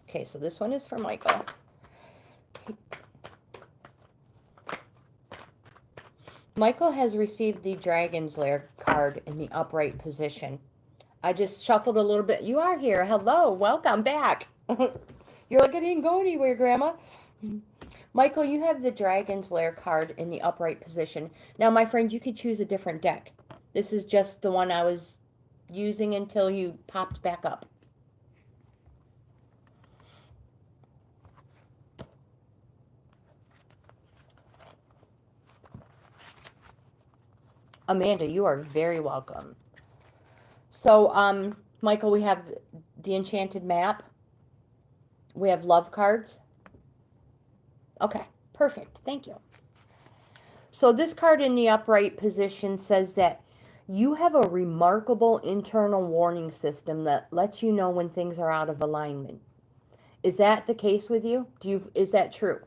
Okay, so this one is for Michael. Michael has received the Dragon's Lair card in the upright position. I just shuffled a little bit. You are here. Hello. Welcome back. You're like, I didn't go anywhere, Grandma. Michael, you have the Dragon's Lair card in the upright position. Now, my friend, you could choose a different deck. This is just the one I was using until you popped back up. Amanda, you are very welcome. So, Michael, we have the Enchanted Map. We have love cards. Okay, perfect. Thank you. So this card in the upright position says that you have a remarkable internal warning system that lets you know when things are out of alignment. Is that the case with you? Is that true?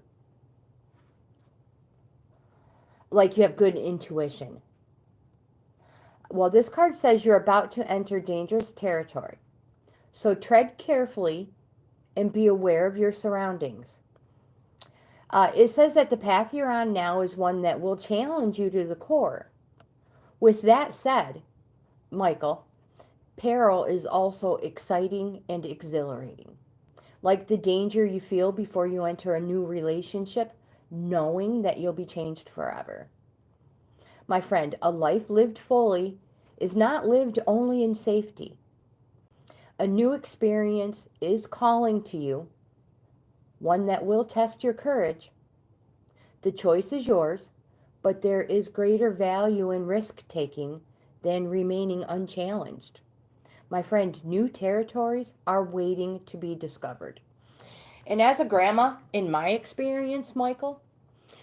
like you have good intuition. Well, this card says you're about to enter dangerous territory. So tread carefully and be aware of your surroundings. It says that the path you're on now is one that will challenge you to the core. With that said, Michael, peril is also exciting and exhilarating. Like the danger you feel before you enter a new relationship, knowing that you'll be changed forever. My friend, a life lived fully is not lived only in safety. A new experience is calling to you, one that will test your courage. The choice is yours, but there is greater value in risk-taking than remaining unchallenged. My friend, new territories are waiting to be discovered. And as a grandma, in my experience, Michael,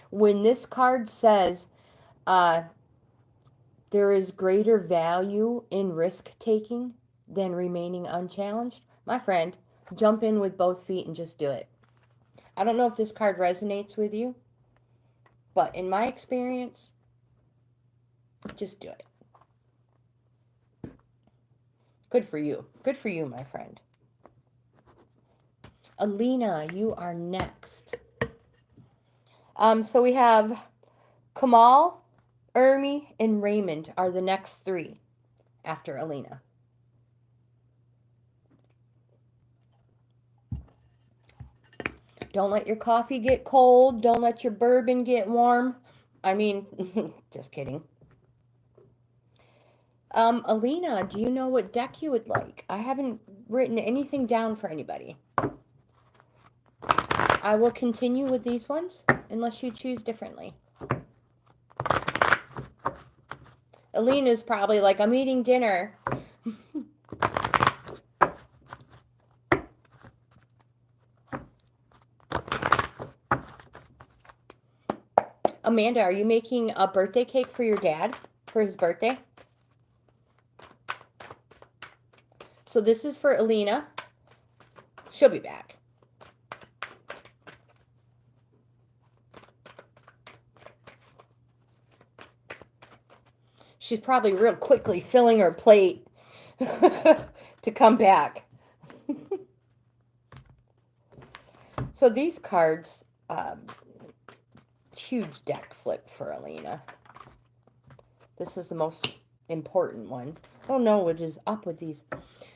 when this card says there is greater value in risk-taking than remaining unchallenged, my friend, jump in with both feet and just do it. I don't know if this card resonates with you, but in my experience, just do it. Good for you. Good for you, my friend. Elina, you are next. So we have Kamal, Ermi, and Raymond are the next three after Elina. Don't let your coffee get cold. Don't let your bourbon get warm. I mean, just kidding. Elina, do you know what deck you would like? I haven't written anything down for anybody. I will continue with these ones unless you choose differently. Alina's probably like, I'm eating dinner. Amanda, are you making a birthday cake for your dad for his birthday? So this is for Elina. She'll be back. She's probably real quickly filling her plate to come back. So these cards, huge deck flip for Elina. This is the most important one. I don't know what is up with these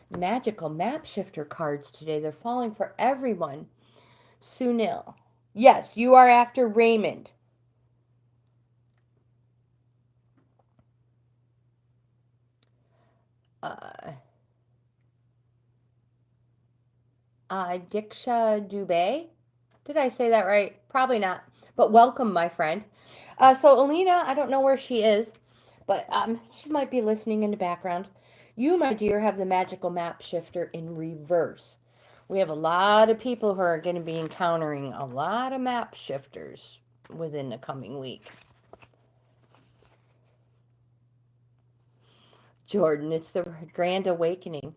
magical map shifter cards today. They're falling for everyone. Sunil. Yes, you are after Raymond. Dixa Dubé. Did I say that right? Probably not. But welcome, my friend. So Elina, I don't know where she is, but she might be listening in the background. You, my dear, have the magical map shifter in reverse. We have a lot of people who are going to be encountering a lot of map shifters within the coming week. Jordan, it's the grand awakening.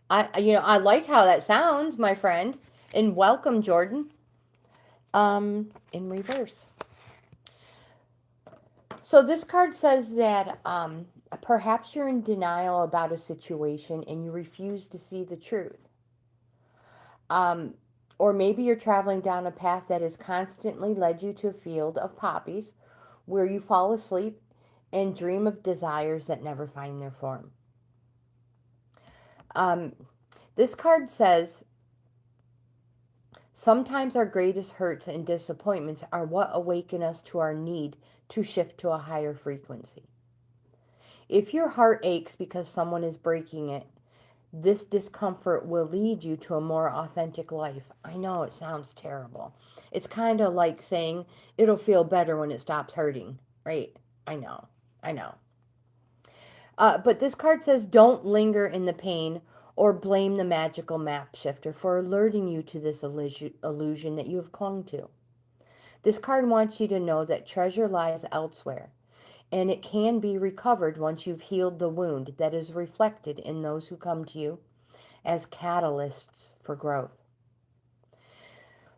I like how that sounds, my friend. And welcome, Jordan. In reverse. So this card says that perhaps you're in denial about a situation and you refuse to see the truth. Or maybe you're traveling down a path that has constantly led you to a field of poppies where you fall asleep and dream of desires that never find their form. This card says, sometimes our greatest hurts and disappointments are what awaken us to our need to shift to a higher frequency. If your heart aches because someone is breaking it, this discomfort will lead you to a more authentic life. I know it sounds terrible. It's kind of like saying it'll feel better when it stops hurting, right? I know. But this card says don't linger in the pain or blame the magical map shifter for alerting you to this illusion that you have clung to. This card wants you to know that treasure lies elsewhere, and it can be recovered once you've healed the wound that is reflected in those who come to you as catalysts for growth.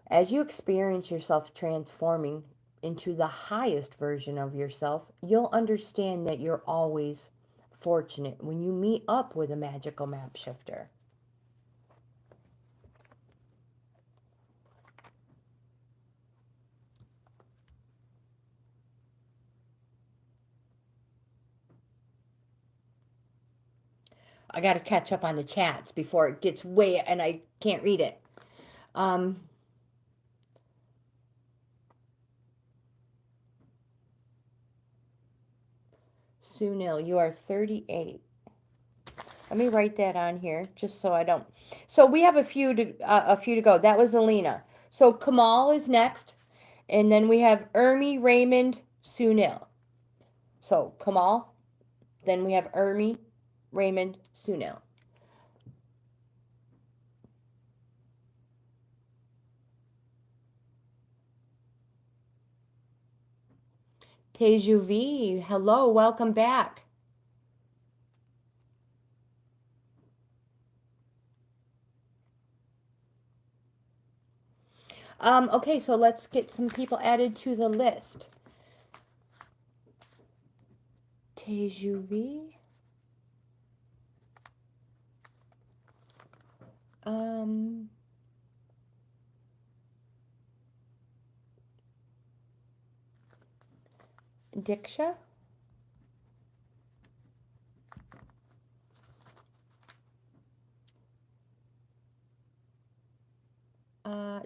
As you experience yourself transforming, into the highest version of yourself, you'll understand that you're always fortunate when you meet up with a magical map shifter. I got to catch up on the chats before it gets way, and I can't read it. Sunil, you are 38. Let me write that on here, just so I don't. So we have a few to go. That was Elina. So Kamal is next, and then we have Ermi, Raymond, Sunil. So Kamal, then we have Ermi, Raymond, Sunil. Tesu V, hello, welcome back. Okay, so let's get some people added to the list. Tesu V. Dixa.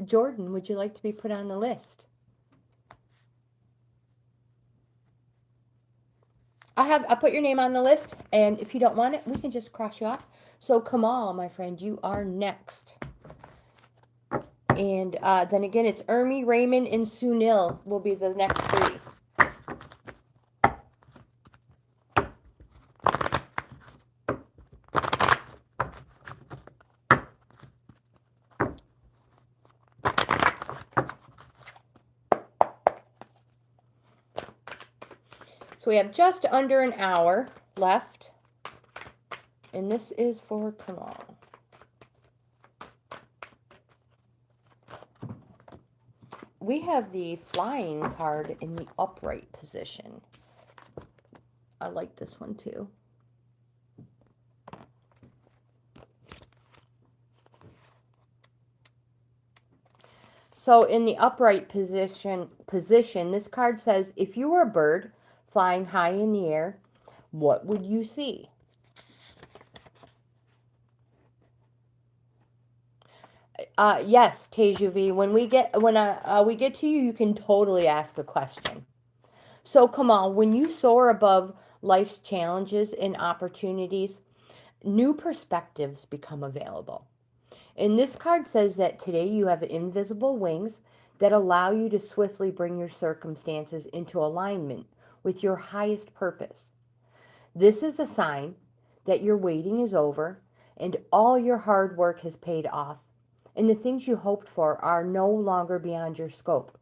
Jordan, would you like to be put on the list? I'll put your name on the list, and if you don't want it, we can just cross you off. So Kamal, my friend, you are next. And then again, it's Ermi, Raymond, and Sunil will be the next three. So we have just under an hour left. And this is for Kamal. We have the flying card in the upright position. I like this one too. So in the upright position, this card says, if you were a bird flying high in the air, what would you see? Yes, Teju V. When we get to you, you can totally ask a question. So Kamal, when you soar above life's challenges and opportunities, new perspectives become available. And this card says that today you have invisible wings that allow you to swiftly bring your circumstances into alignment with your highest purpose. This is a sign that your waiting is over and all your hard work has paid off, and the things you hoped for are no longer beyond your scope.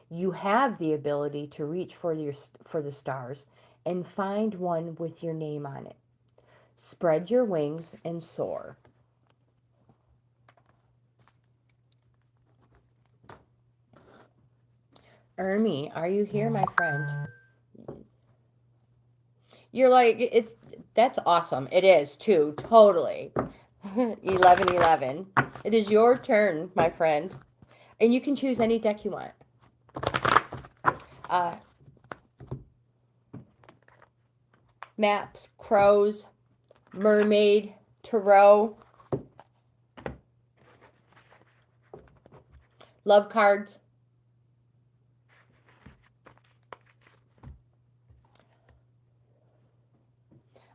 You have the ability to reach for the stars and find one with your name on it. Spread your wings and soar. Ermi, are you here, my friend? You're like, that's awesome. It is too, totally. 1111. It is your turn, my friend. And you can choose any deck you want. Maps, crows, mermaid, tarot, love cards.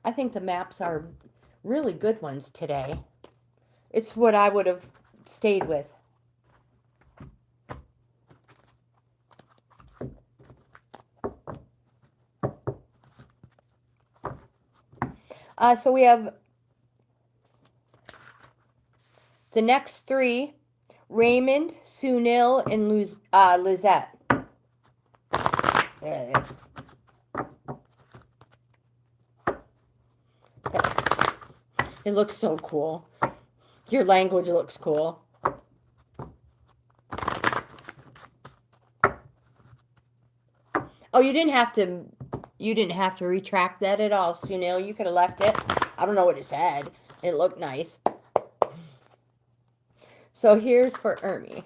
I think the maps are really good ones today. It's what I would have stayed with. So we have the next three, Raymond, Sunil, and Lizette. It looks so cool. Your language looks cool. Oh, you didn't have to. You didn't have to retract that at all, Sunil. You could have left it. I don't know what it said. It looked nice. So here's for Ermi.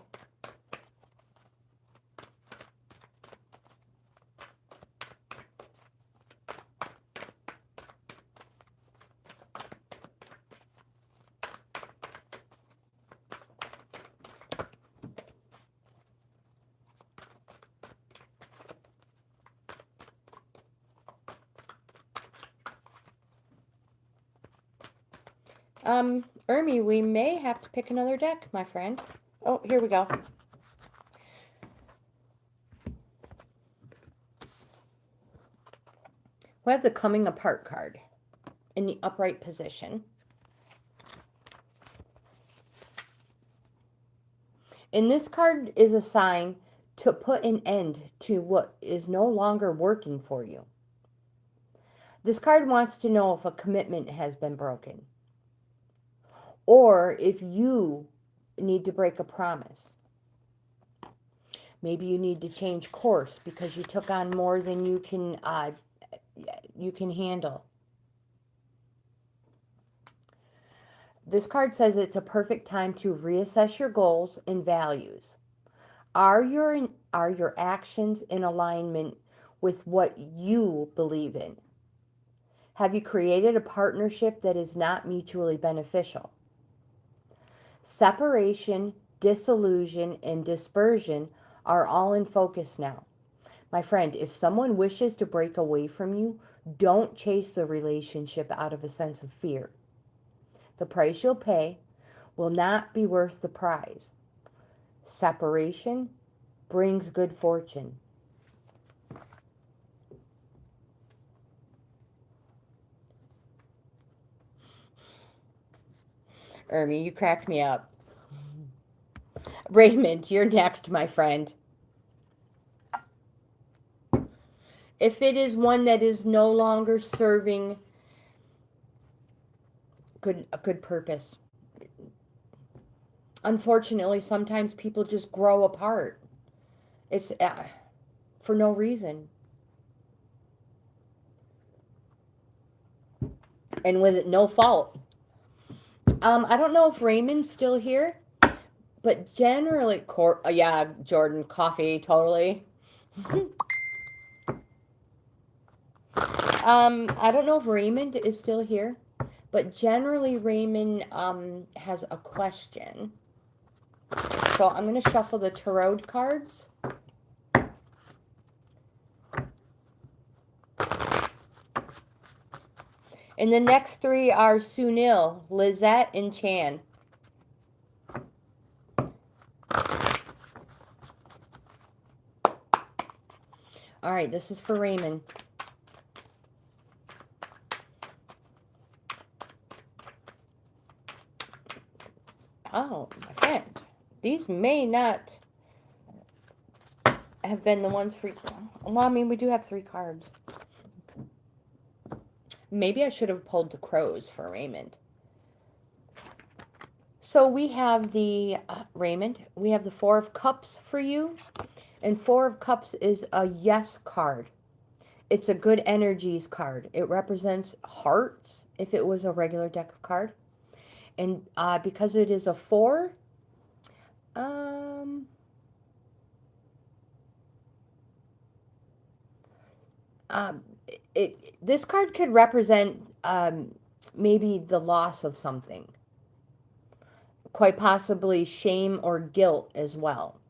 Ermi, we may have to pick another deck, my friend. Oh, here we go. We have the coming apart card in the upright position. And this card is a sign to put an end to what is no longer working for you. This card wants to know if a commitment has been broken, or if you need to break a promise. Maybe you need to change course because you took on more than you can handle. This card says it's a perfect time to reassess your goals and values. Are your actions in alignment with what you believe in? Have you created a partnership that is not mutually beneficial? Separation, disillusion, and dispersion are all in focus now. My friend, if someone wishes to break away from you, don't chase the relationship out of a sense of fear. The price you'll pay will not be worth the prize. Separation brings good fortune. Ermi, you cracked me up. Raymond, you're next, my friend. If it is one that is no longer serving a good purpose. Unfortunately, sometimes people just grow apart. It's for no reason. And with it, no fault. I don't know if Raymond's still here, but generally, yeah, Jordan, coffee, totally. I don't know if Raymond is still here, but generally Raymond has a question. So I'm going to shuffle the tarot cards. And the next three are Sunil, Lizette, and Chan. All right, this is for Raymond. Oh, my friend. These may not have been the ones for... Well, I mean, we do have 3 cards. Maybe I should have pulled the crows for Raymond. So we have the... Raymond, we have the 4 of Cups for you. And 4 of Cups is a yes card. It's a good energies card. It represents hearts if it was a regular deck of cards. And because it is a 4, this card could represent maybe the loss of something. Quite possibly shame or guilt as well.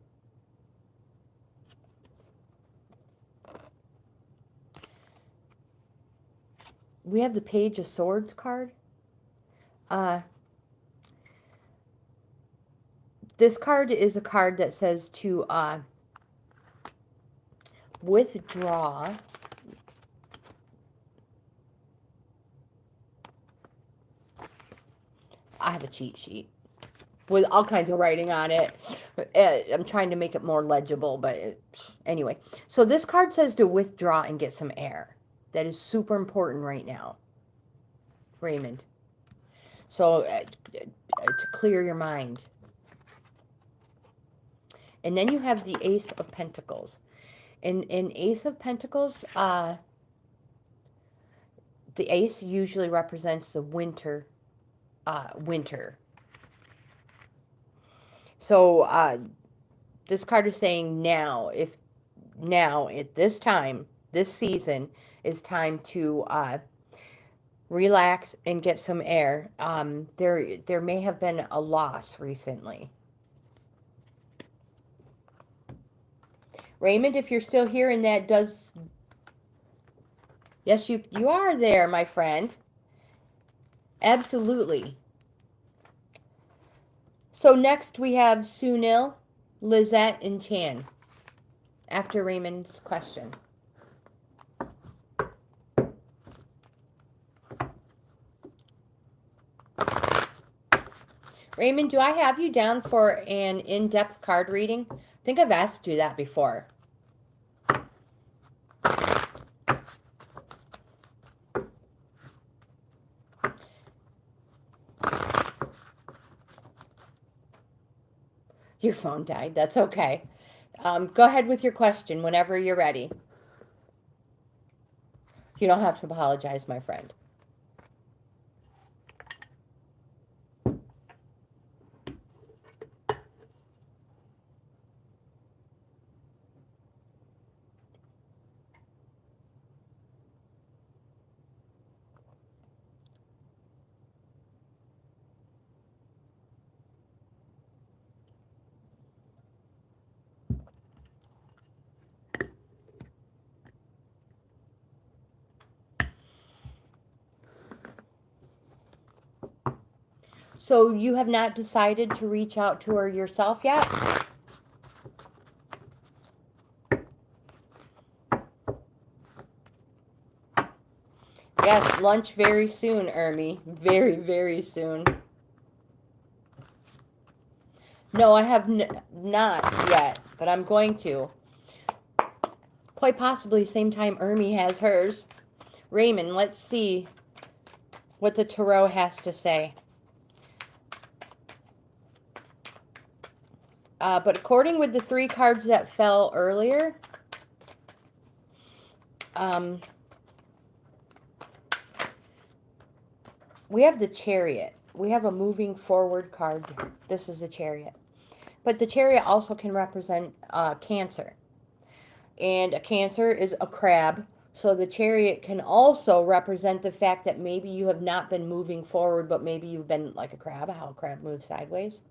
We have the Page of Swords card. This card is a card that says to withdraw. I have a cheat sheet with all kinds of writing on it. I'm trying to make it more legible, but anyway. So this card says to withdraw and get some air. That is super important right now, Raymond. So to clear your mind. And then you have the Ace of Pentacles. In Ace of Pentacles, the ace usually represents the winter. So this card is saying now, now at this time, this season is time to relax and get some air. There may have been a loss recently. Raymond, if you're still here and that does... Yes, you are there, my friend. Absolutely. So next we have Sunil, Lizette, and Chan after Raymond's question. Raymond, do I have you down for an in-depth card reading? I think I've asked you that before. Your phone died. That's okay. Go ahead with your question whenever you're ready. You don't have to apologize, my friend. So you have not decided to reach out to her yourself yet? Yes, lunch very soon, Ermi. Very, very soon. No, I have not yet, but I'm going to. Quite possibly same time Ermi has hers. Raymond, let's see what the tarot has to say. But according with the 3 cards that fell earlier, we have the Chariot. We have a moving forward card. This is the Chariot. But the Chariot also can represent Cancer. And a Cancer is a crab. So the Chariot can also represent the fact that maybe you have not been moving forward, but maybe you've been like a crab, how a crab moves sideways.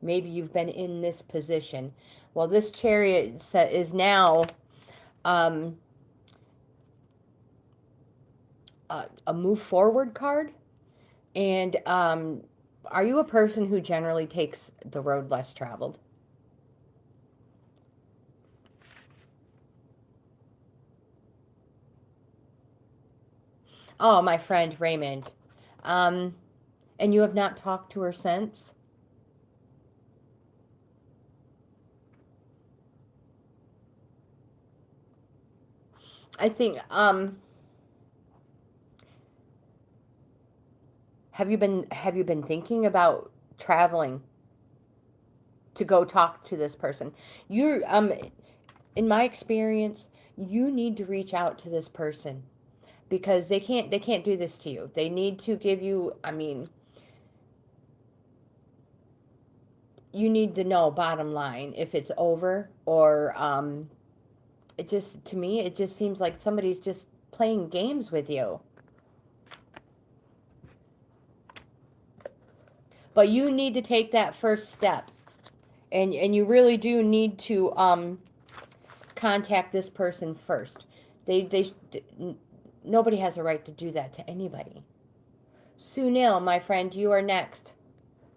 Maybe you've been in this position. Well, this Chariot is now a move forward card. And are you a person who generally takes the road less traveled? Oh, my friend Raymond. And you have not talked to her since? I think, have you been thinking about traveling to go talk to this person? You're, in my experience, you need to reach out to this person because they can't do this to you. They need to give you, I mean, you need to know bottom line if it's over or, it just, to me, it just seems like somebody's just playing games with you. But you need to take that first step. And you really do need to contact this person first. Nobody has a right to do that to anybody. Sunil, my friend, you are next.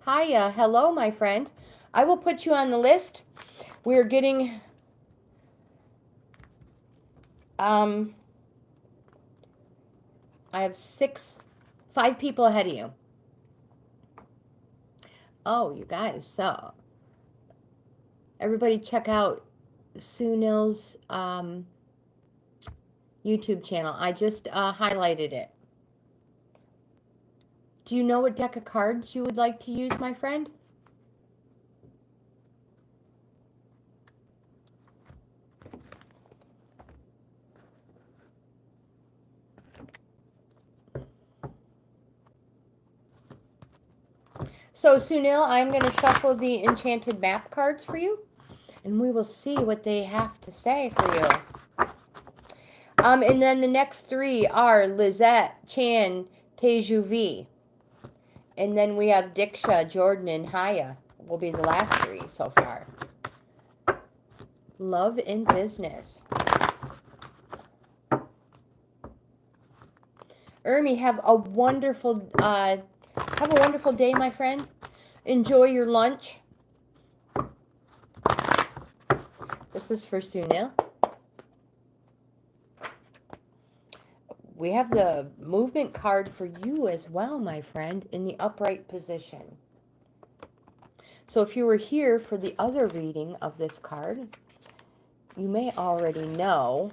Hiya, hello, my friend. I will put you on the list. We're getting... I have 5 people ahead of you. Oh, you guys, so everybody check out Sunil's YouTube channel. I just highlighted it. Do you know what deck of cards you would like to use, my friend? So, Sunil, I'm going to shuffle the enchanted map cards for you, and we will see what they have to say for you. And then the next three are Lizette, Chan, Tesu V. And then we have Dixa, Jordan, and Haya will be the last three so far. Love and business. Ermi, have a wonderful day, my friend. Enjoy your lunch. This is for Sunil. We have the movement card for you as well, my friend, in the upright position. So if you were here for the other reading of this card, you may already know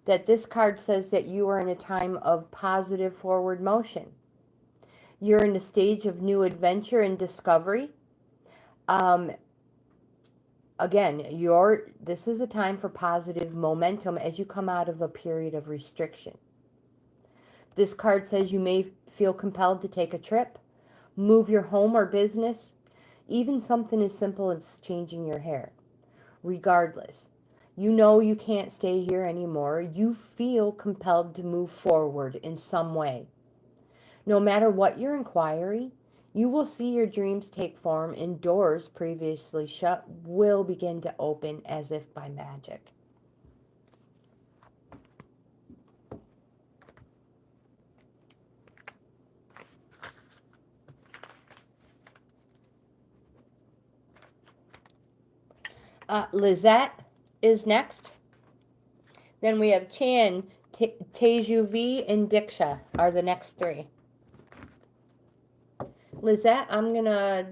that this card says that you are in a time of positive forward motion. You're in a stage of new adventure and discovery. Again, this is a time for positive momentum as you come out of a period of restriction. This card says you may feel compelled to take a trip, move your home or business, even something as simple as changing your hair. Regardless, you know you can't stay here anymore. You feel compelled to move forward in some way. No matter what your inquiry, you will see your dreams take form and doors previously shut will begin to open as if by magic. Lizette is next. Then we have Chan, Tesu V, and Dixa are the next three. Lizette, I'm going to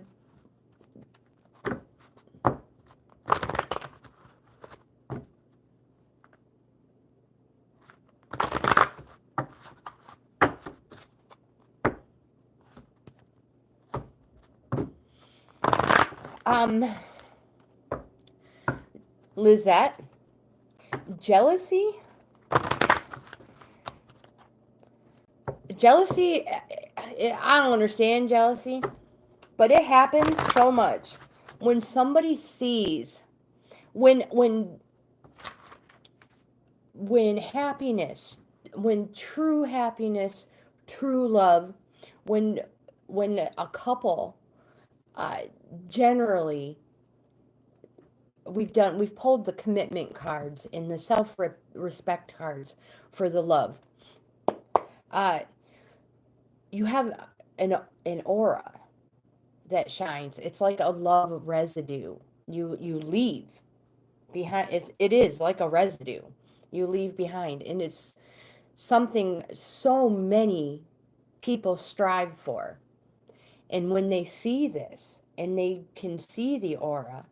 Lizette, jealousy, I don't understand jealousy, but it happens so much when somebody sees, when happiness, when true happiness, true love, when a couple, generally, we've pulled the commitment cards and the self-respect cards for the love. You have an aura that shines. It's like a love residue. You leave behind. It is like a residue you leave behind, and it's something so many people strive for. And when they see this and they can see the aura,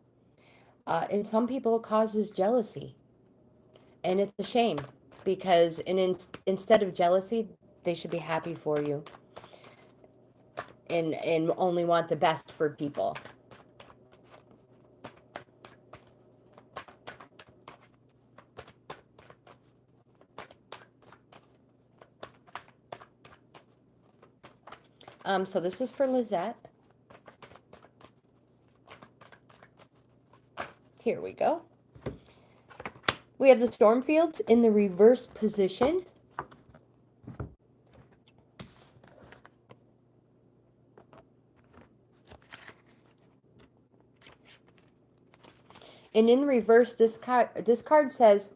and some people it causes jealousy, and it's a shame because instead of jealousy, they should be happy for you and only want the best for people. So this is for Lizette. Here we go. We have the storm fields in the reverse position. And in reverse, this card says,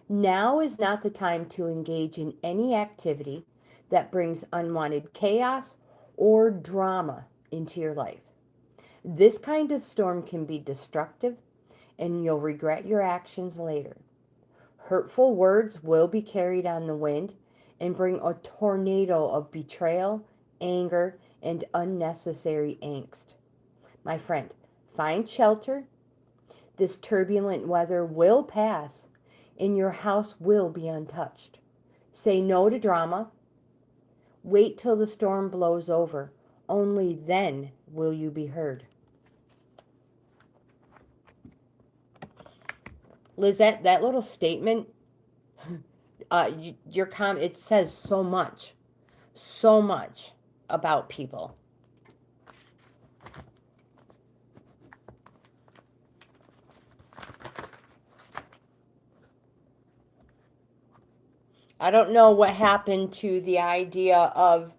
now is not the time to engage in any activity that brings unwanted chaos or drama into your life. This kind of storm can be destructive, and you'll regret your actions later. Hurtful words will be carried on the wind and bring a tornado of betrayal, anger, and unnecessary angst. My friend, find shelter. This turbulent weather will pass, and your house will be untouched. Say no to drama. Wait till the storm blows over. Only then will you be heard. Lizette, that little statement, it says so much about people. I don't know what happened to the idea of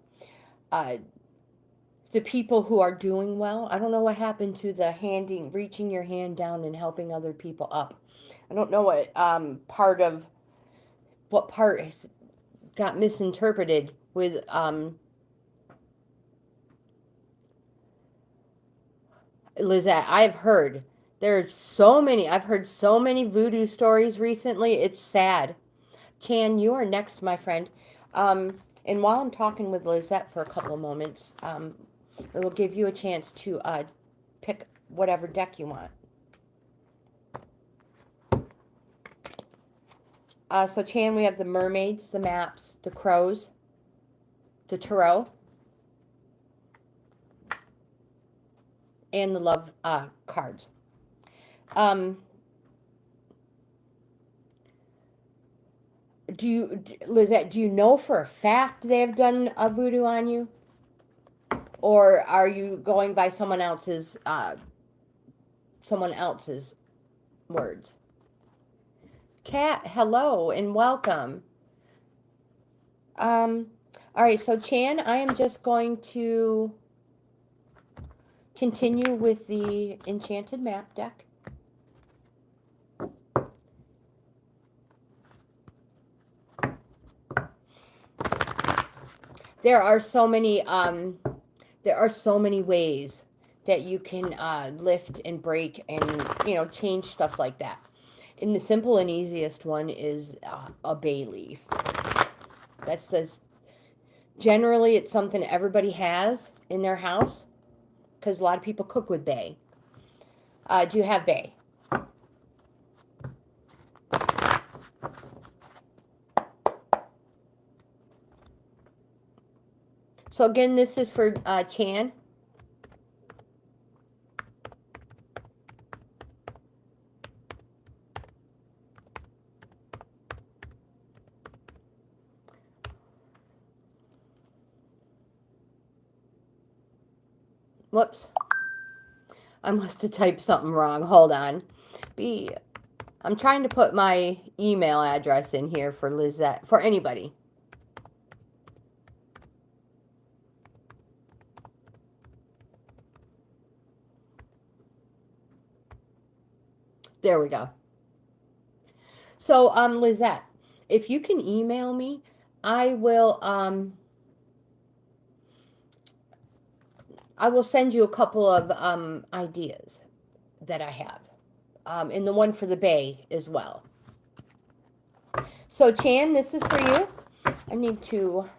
the people who are doing well. I don't know what happened to the reaching your hand down and helping other people up. I don't know what part got misinterpreted with Lizette. I've heard I've heard so many voodoo stories recently. It's sad. Chan, you are next, my friend. And while I'm talking with Lizette for a couple of moments, it will give you a chance to pick whatever deck you want. So Chan, we have the mermaids, the maps, the crows, the tarot, and the love cards. Lizette, do you know for a fact they have done a voodoo on you? Or are you going by someone else's words? Kat, hello and welcome. All right, so Chan, I am just going to continue with the Enchanted Map deck. There are so many ways that you can lift and break and change stuff like that. And the simple and easiest one is a bay leaf. Generally it's something everybody has in their house because a lot of people cook with bay. Do you have bay? So again, this is for Chan. Whoops. I must have typed something wrong. Hold on. I'm trying to put my email address in here for Lizette, for anybody. There we go. So, Lizette, if you can email me, I will send you a couple of ideas that I have. And the one for the bay as well. So, Chan, this is for you. I need to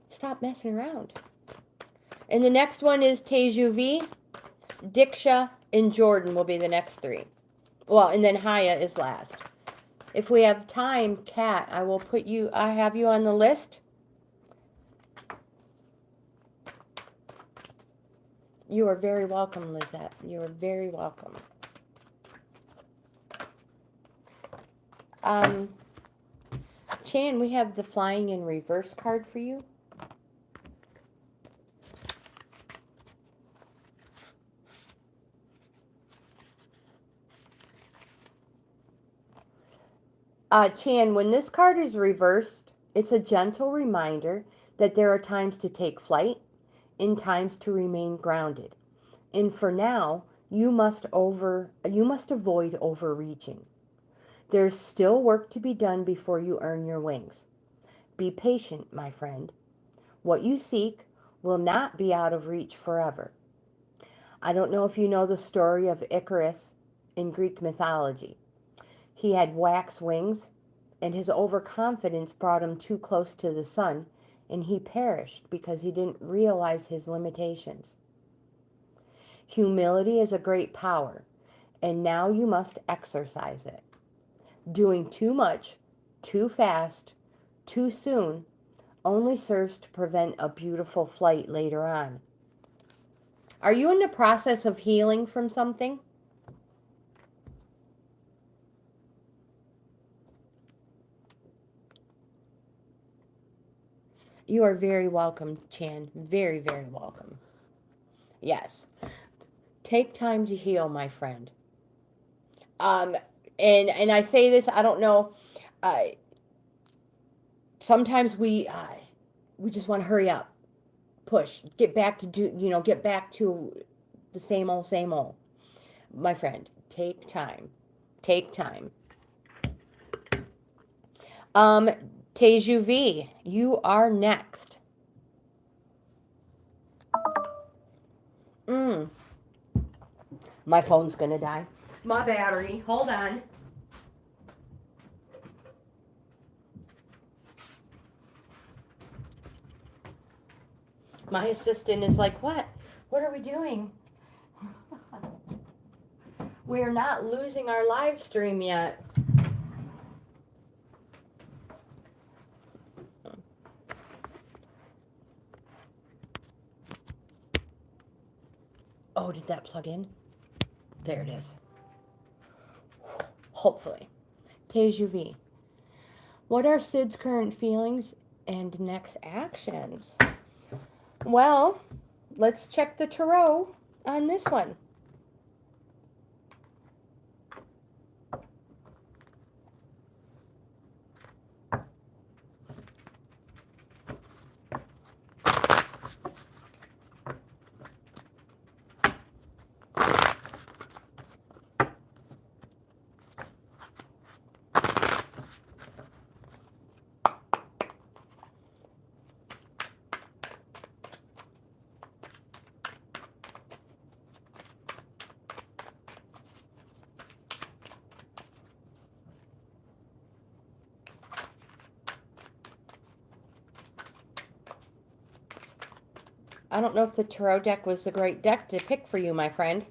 stop messing around. And the next one is Tesu V, Dixa, and Jordan will be the next three. Well, and then Haya is last. If we have time, Kat, I have you on the list. You are very welcome, Lizette. You are very welcome. Chan, we have the flying in reverse card for you. Chan, when this card is reversed, it's a gentle reminder that there are times to take flight and times to remain grounded. And for now, you must avoid overreaching. There's still work to be done before you earn your wings. Be patient, my friend. What you seek will not be out of reach forever. I don't know if you know the story of Icarus in Greek mythology. He had wax wings, and his overconfidence brought him too close to the sun, and he perished because he didn't realize his limitations. Humility is a great power, and now you must exercise it. Doing too much, too fast, too soon only serves to prevent a beautiful flight later on. Are you in the process of healing from something? You are very welcome, Chan. Very, very welcome. Yes. Take time to heal, my friend. And I say this, I don't know, sometimes we just want to hurry up, push, get back to get back to the same old, same old. My friend, take time. Take time. Tesu V, you are next. My phone's gonna die. My battery. Hold on. My assistant is like, what? What are we doing? We're not losing our live stream yet. Oh, did that plug in? There it is. Hopefully. Tesu V. What are Sid's current feelings and next actions? Well, let's check the tarot on this one. I don't know if the tarot deck was the great deck to pick for you, my friend.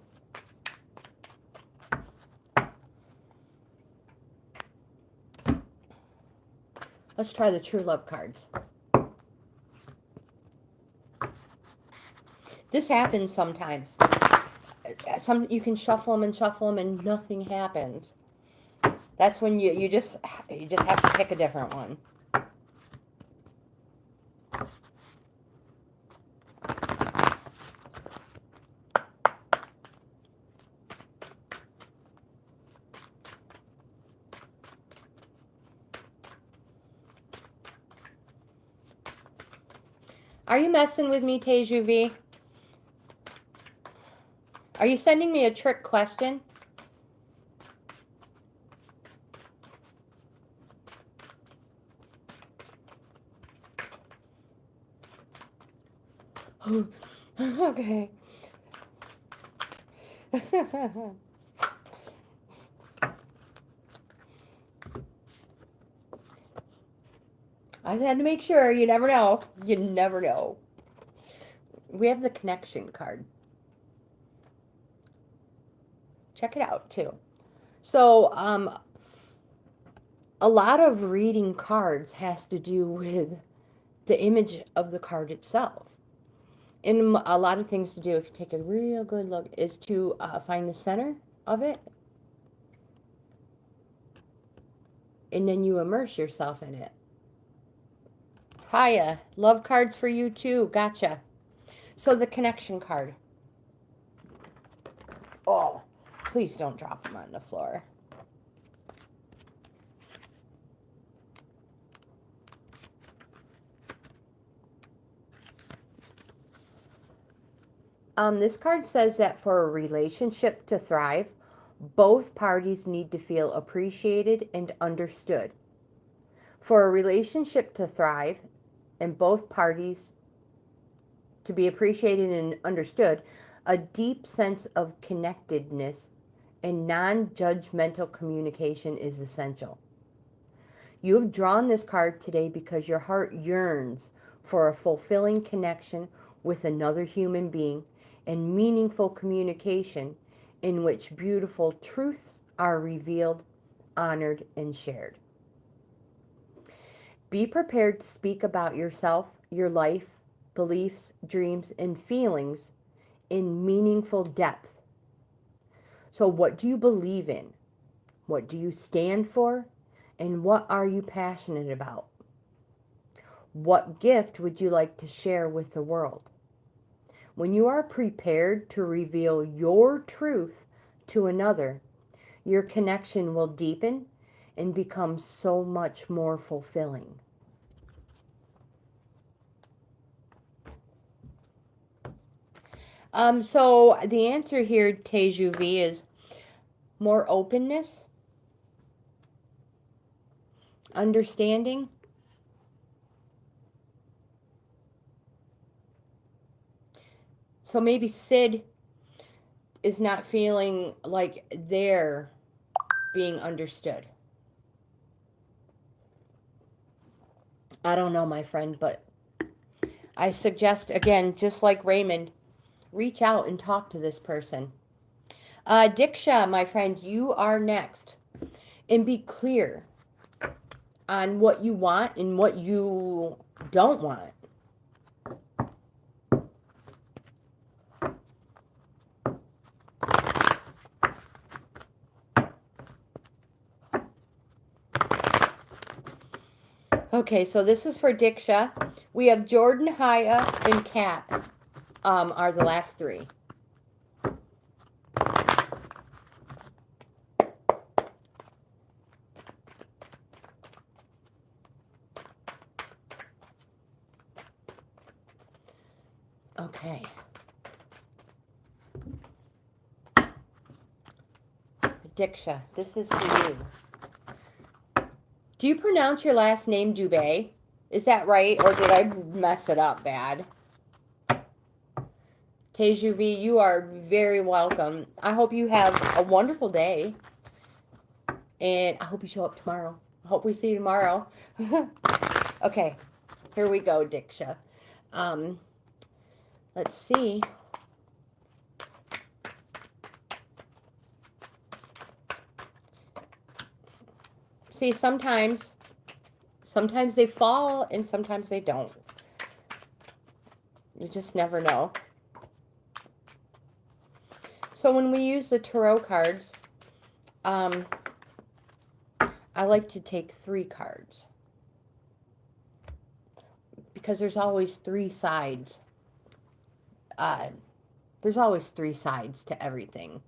Let's try the true love cards. This happens sometimes. You can shuffle them and nothing happens. That's when you just have to pick a different one. Are you messing with me, Tesu V? Are you sending me a trick question? Okay. I just had to make sure. You never know. You never know. We have the connection card. Check it out, too. So, a lot of reading cards has to do with the image of the card itself. And a lot of things to do, if you take a real good look, is to find the center of it. And then you immerse yourself in it. Hiya. Love cards for you, too. Gotcha. So the connection card. Oh, please don't drop them on the floor. This card says that for a relationship to thrive, both parties need to feel appreciated and understood. For a relationship to thrive and both parties to be appreciated and understood, a deep sense of connectedness and non-judgmental communication is essential. You have drawn this card today because your heart yearns for a fulfilling connection with another human being and meaningful communication in which beautiful truths are revealed, honored, and shared. Be prepared to speak about yourself, your life, beliefs, dreams, and feelings in meaningful depth. So what do you believe in? What do you stand for? And what are you passionate about? What gift would you like to share with the world? When you are prepared to reveal your truth to another, your connection will deepen and become so much more fulfilling. So the answer here, Tesu V, is more openness, understanding. So maybe Sid is not feeling like they're being understood. I don't know, my friend, but I suggest, again, just like Raymond, reach out and talk to this person. Dixa, my friend, you are next. And be clear on what you want and what you don't want. Okay, so this is for Dixa. We have Jordan, Haya, and Kat are the last three. Okay. Dixa, this is for you. Do you pronounce your last name Dubé? Is that right, or did I mess it up bad? Tesu V, you are very welcome. I hope you have a wonderful day. And I hope you show up tomorrow. I hope we see you tomorrow. Okay, here we go, Dixa. Let's see. See, sometimes they fall and sometimes they don't. You just never know. So when we use the tarot cards, I like to take 3 cards. Because there's always 3 sides. There's always 3 sides to everything.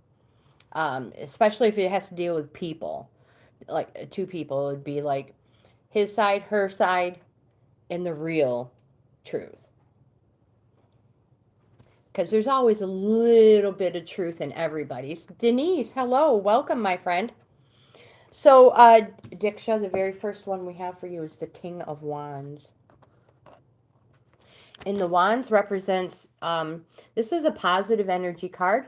Especially if it has to deal with people. Like 2 people, it would be like his side, her side, and the real truth. Because there's always a little bit of truth in everybody's. Denise, hello. Welcome, my friend. So, Dixa, the very first one we have for you is the King of Wands. And the Wands represents, this is a positive energy card.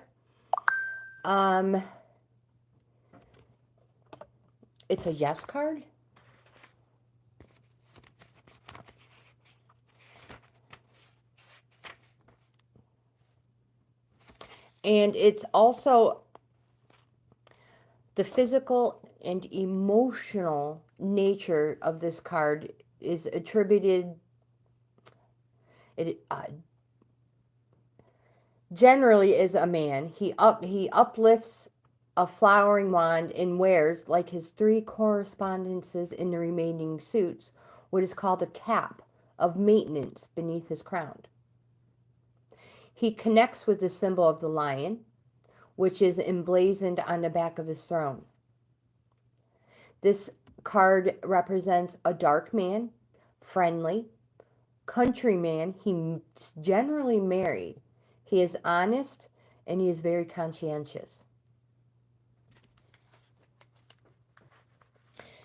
It's a yes card. And it's also the physical and emotional nature of this card is attributed, it generally is a man. He uplifts a flowering wand and wears, like his 3 correspondences in the remaining suits, what is called a cap of maintenance beneath his crown. He connects with the symbol of the lion, which is emblazoned on the back of his throne. This card represents a dark man, friendly, countryman. He's generally married. He is honest, and he is very conscientious.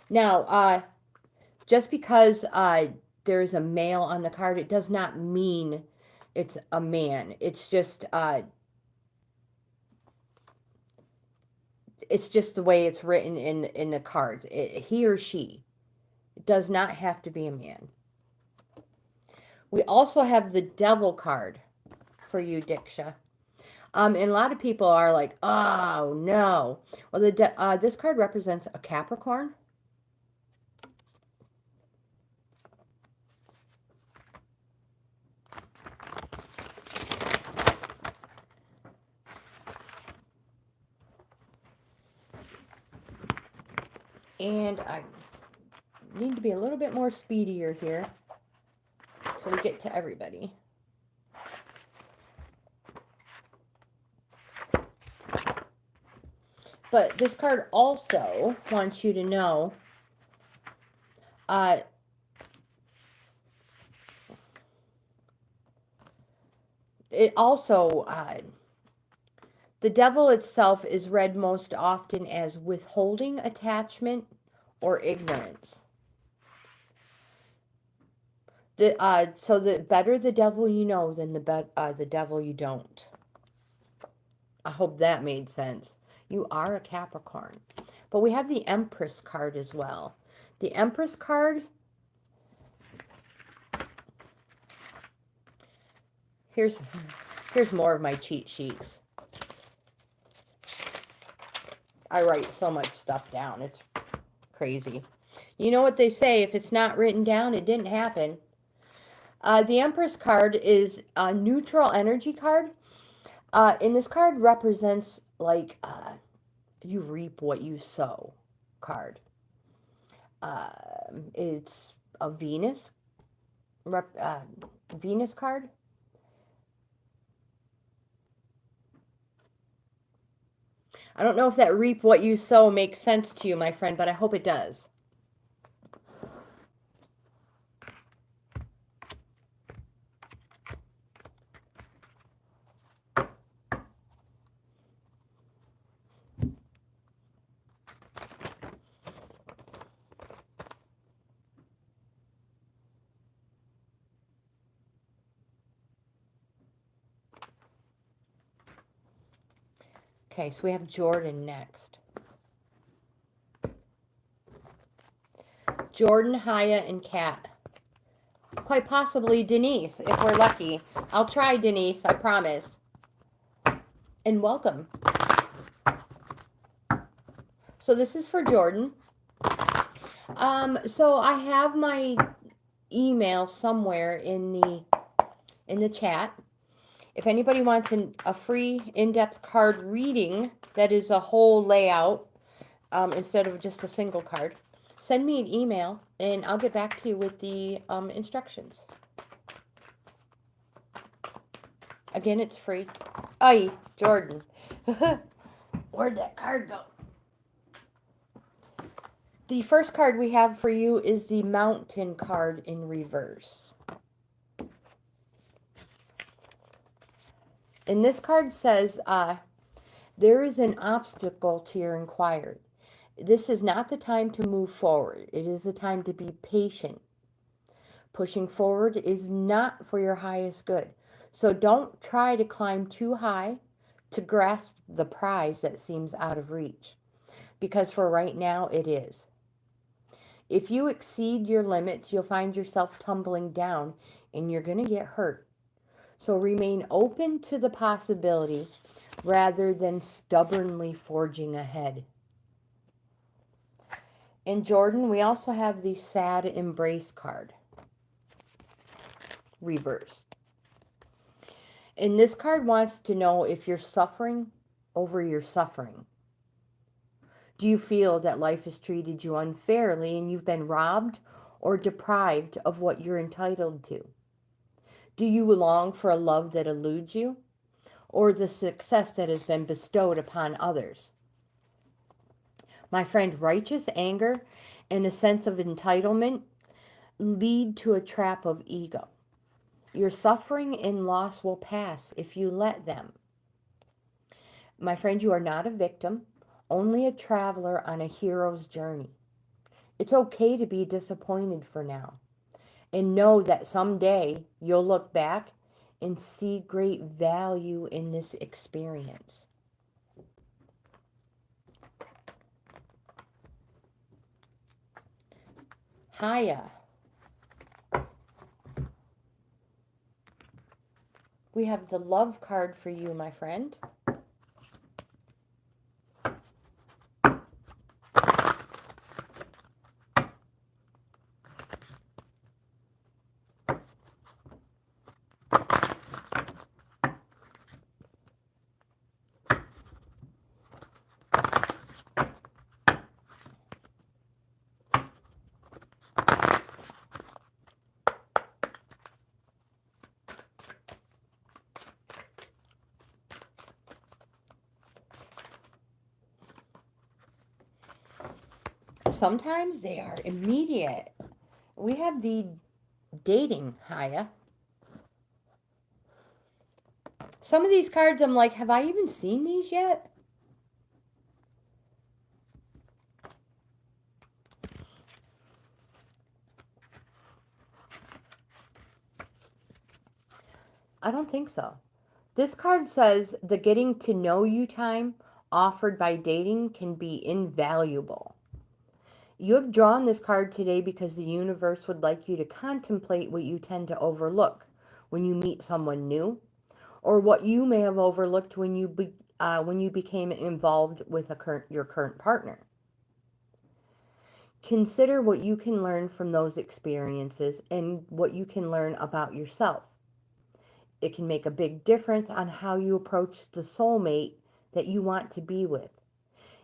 Now, just because there's a male on the card, it does not mean it's a man. It's just the way it's written in the cards. He or she. It does not have to be a man. We also have the Devil card for you, Dixa. And a lot of people are like, oh, no. Well, this card represents a Capricorn. And I need to be a little bit more speedier here so we get to everybody. But this card also wants you to know it also, the devil itself is read most often as withholding attachment or ignorance. So the better the devil you know than the devil you don't. I hope that made sense. You are a Capricorn. But we have the Empress card as well. The Empress card, here's more of my cheat sheets. I write so much stuff down. It's crazy. You know what they say, if it's not written down, it didn't happen. The Empress card is a neutral energy card. And this card represents, like, you reap what you sow card. It's a Venus card. I don't know if that reap what you sow makes sense to you, my friend, but I hope it does. Okay, so we have Jordan next. Jordan, Haya, and Kat. Quite possibly Denise, if we're lucky. I'll try, Denise, I promise. And welcome. So this is for Jordan. So I have my email somewhere in the chat. If anybody wants a free in-depth card reading that is a whole layout instead of just a single card, send me an email and I'll get back to you with the instructions. Again, it's free. Aye, Jordan. Where'd that card go? The first card we have for you is the Mountain card in reverse. And this card says, there is an obstacle to your inquiry. This is not the time to move forward. It is the time to be patient. Pushing forward is not for your highest good. So don't try to climb too high to grasp the prize that seems out of reach. Because for right now, it is. If you exceed your limits, you'll find yourself tumbling down and you're going to get hurt. So remain open to the possibility rather than stubbornly forging ahead. In Jordan, we also have the Sad Embrace card. Reversed. And this card wants to know if you're suffering over your suffering. Do you feel that life has treated you unfairly and you've been robbed or deprived of what you're entitled to? Do you long for a love that eludes you, or the success that has been bestowed upon others? My friend, righteous anger and a sense of entitlement lead to a trap of ego. Your suffering and loss will pass if you let them. My friend, you are not a victim, only a traveler on a hero's journey. It's okay to be disappointed for now. And know that someday you'll look back and see great value in this experience. Haya. We have the love card for you, my friend. Sometimes they are immediate. We have the dating, Haya. Some of these cards, I'm like, have I even seen these yet? I don't think so. This card says the getting to know you time offered by dating can be invaluable. You have drawn this card today because the universe would like you to contemplate what you tend to overlook when you meet someone new, or what you may have overlooked when you became involved with your current partner. Consider what you can learn from those experiences and what you can learn about yourself. It can make a big difference on how you approach the soulmate that you want to be with,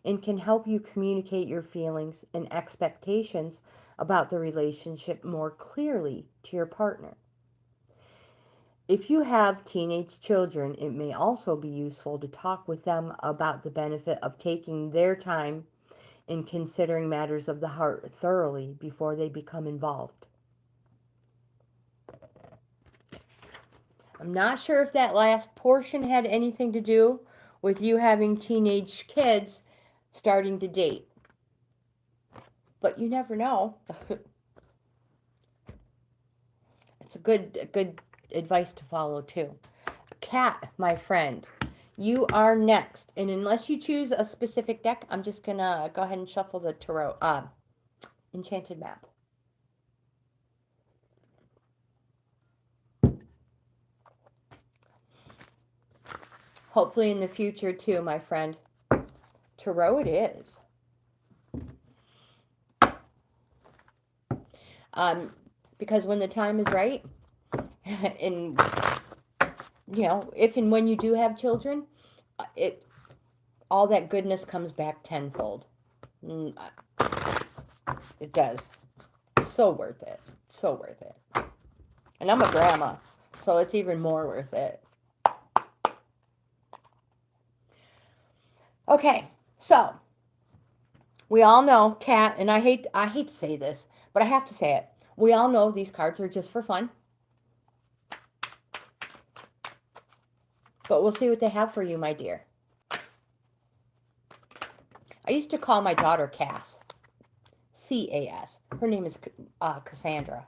and can help you communicate your feelings and expectations about the relationship more clearly to your partner. If you have teenage children, it may also be useful to talk with them about the benefit of taking their time and considering matters of the heart thoroughly before they become involved. I'm not sure if that last portion had anything to do with you having teenage kids starting to date. But you never know. It's a good advice to follow too. Cat, my friend, you are next. And unless you choose a specific deck, I'm just going to go ahead and shuffle the tarot enchanted map. Hopefully in the future too, my friend. Tarot it is. Because when the time is right, and if and when you do have children, all that goodness comes back tenfold. It does. So worth it. So worth it. And I'm a grandma, so it's even more worth it. Okay, so we all know, Kat, and I hate to say this, but I have to say it. We all know these cards are just for fun. But we'll see what they have for you, my dear. I used to call my daughter Cass. C-A-S. Her name is Cassandra.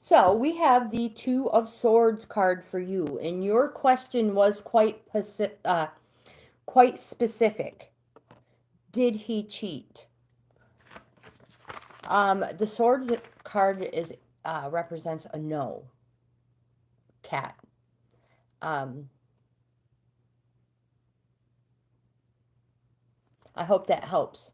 So we have the Two of Swords card for you, and your question was quite specific. Did he cheat? The Swords card represents a no. Cat. I hope that helps.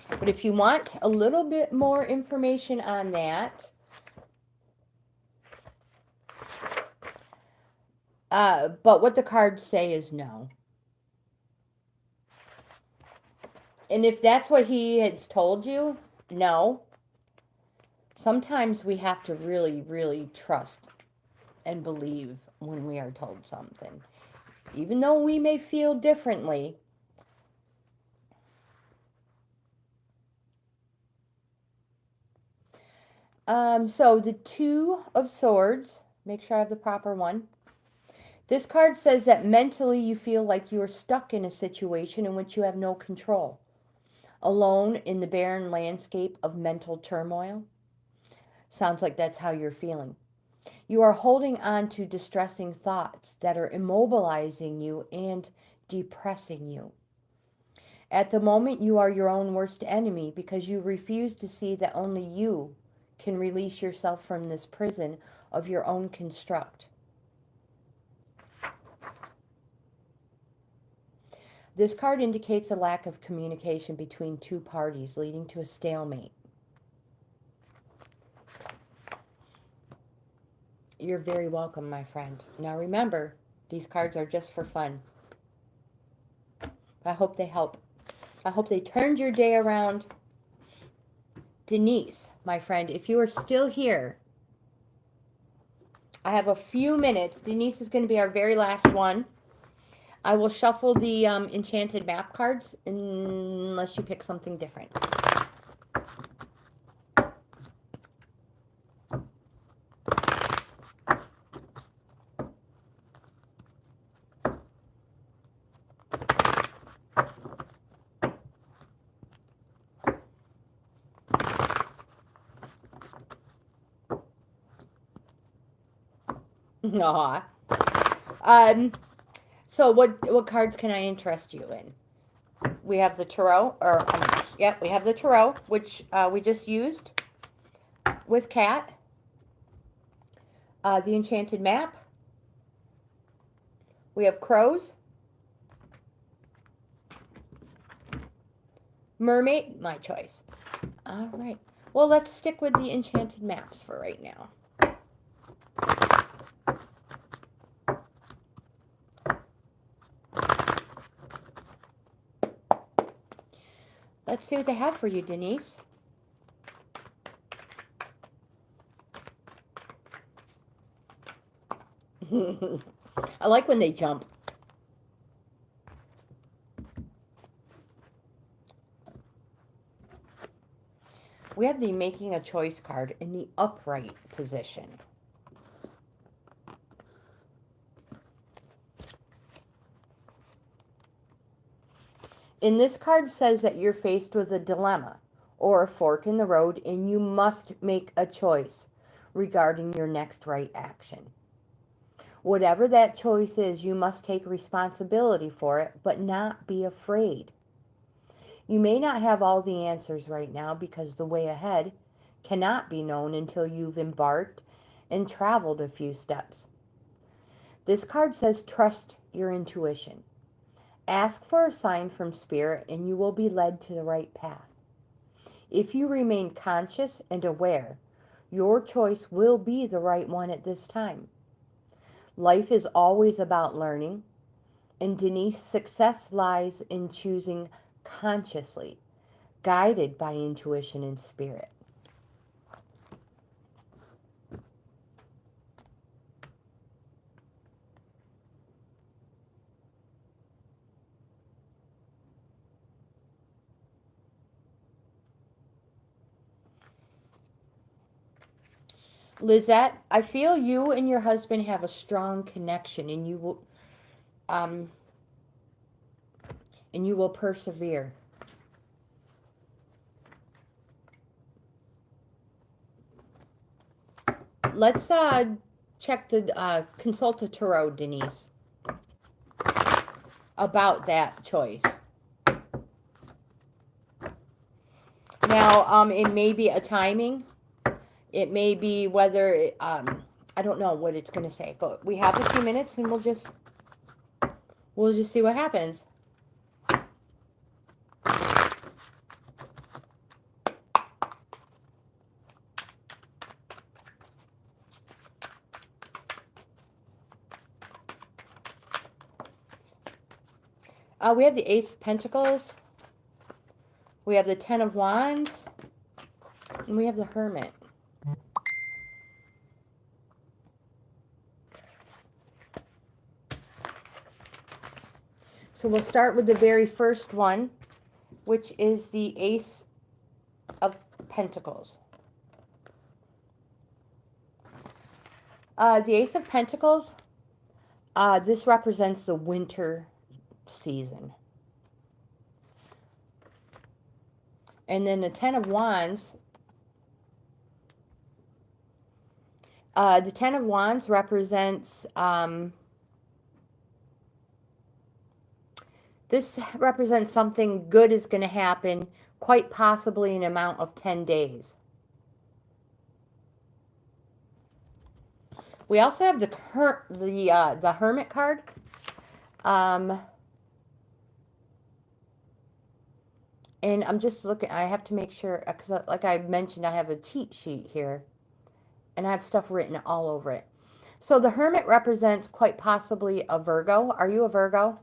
But if you want a little bit more information on that, but what the cards say is no. And if that's what he has told you, no. Sometimes we have to really, really trust and believe when we are told something. Even though we may feel differently. So the Two of Swords, make sure I have the proper one. This card says that mentally you feel like you are stuck in a situation in which you have no control. Alone in the barren landscape of mental turmoil. Sounds like that's how you're feeling. You are holding on to distressing thoughts that are immobilizing you and depressing you. At the moment, you are your own worst enemy because you refuse to see that only you can release yourself from this prison of your own construct. This card indicates a lack of communication between two parties, leading to a stalemate. You're very welcome, my friend. Now remember, these cards are just for fun. I hope they help. I hope they turned your day around. Denise, my friend, if you are still here, I have a few minutes. Denise is going to be our very last one. I will shuffle the enchanted map cards unless you pick something different. Aw. So what cards can I interest you in? We have the tarot, or yep, we have the tarot, which we just used with Kat. The enchanted map. We have crows. Mermaid, my choice. All right. Well, let's stick with the enchanted maps for right now. Let's see what they have for you, Denise. I like when they jump. We have the making a choice card in the upright position. And this card says that you're faced with a dilemma or a fork in the road, and you must make a choice regarding your next right action. Whatever that choice is, you must take responsibility for it, but not be afraid. You may not have all the answers right now because the way ahead cannot be known until you've embarked and traveled a few steps. This card says trust your intuition. Ask for a sign from Spirit and you will be led to the right path. If you remain conscious and aware, your choice will be the right one at this time. Life is always about learning, and Denise's success lies in choosing consciously, guided by intuition and spirit. Lizette, I feel you and your husband have a strong connection, and you will persevere. Let's check the consult the tarot, Denise, about that choice. Now, it may be a timing. It may be whether, I don't know what it's going to say, but we have a few minutes and we'll just see what happens. We have the Ace of Pentacles. We have the Ten of Wands. And we have the Hermit. So we'll start with the very first one, which is the Ace of Pentacles. The Ace of Pentacles, this represents the winter season. And then the Ten of Wands, represents, this represents something good is going to happen, quite possibly in an amount of 10 days. We also have the Hermit card. And I'm just looking, I have to make sure, because like I mentioned, I have a cheat sheet here. And I have stuff written all over it. So the Hermit represents quite possibly a Virgo. Are you a Virgo?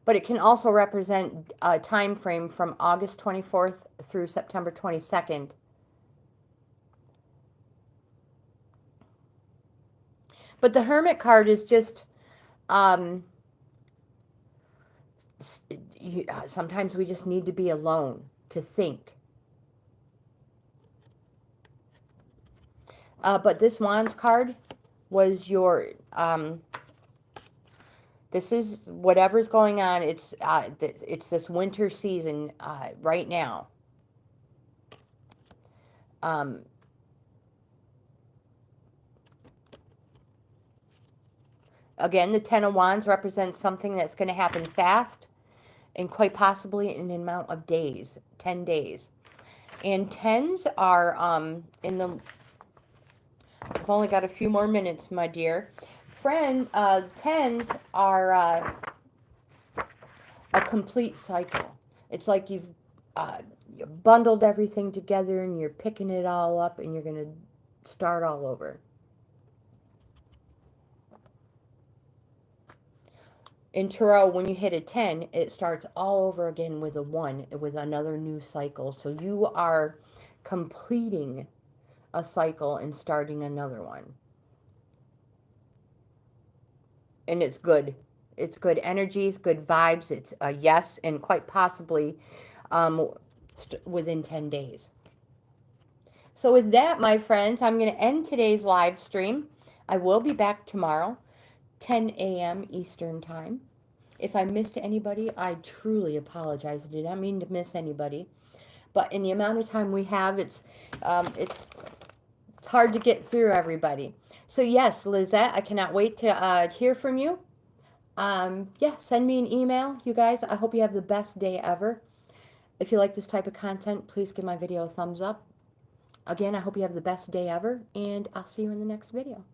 But it can also represent a time frame from August 24th through September 22nd. But the Hermit card is just, sometimes we just need to be alone to think. But this Wands card was your, this is whatever's going on. It's this winter season right now. Again, the Ten of Wands represents something that's going to happen fast and quite possibly in an amount of days, 10 days. And tens are in the... I've only got a few more minutes, my dear. Tens are a complete cycle. It's like you've you bundled everything together and you're picking it all up and you're going to start all over. In tarot, when you hit a 10, it starts all over again with a 1, with another new cycle. So you are completing a cycle and starting another one. And it's good. It's good energies, good vibes. It's a yes, and quite possibly within 10 days. So with that, my friends, I'm going to end today's live stream. I will be back tomorrow, 10 a.m. Eastern Time. If I missed anybody, I truly apologize. I did not mean to miss anybody. But in the amount of time we have, it's hard to get through everybody. So yes, Lizette, I cannot wait to hear from you. Yeah, send me an email, you guys. I hope you have the best day ever. If you like this type of content, please give my video a thumbs up. Again, I hope you have the best day ever, and I'll see you in the next video.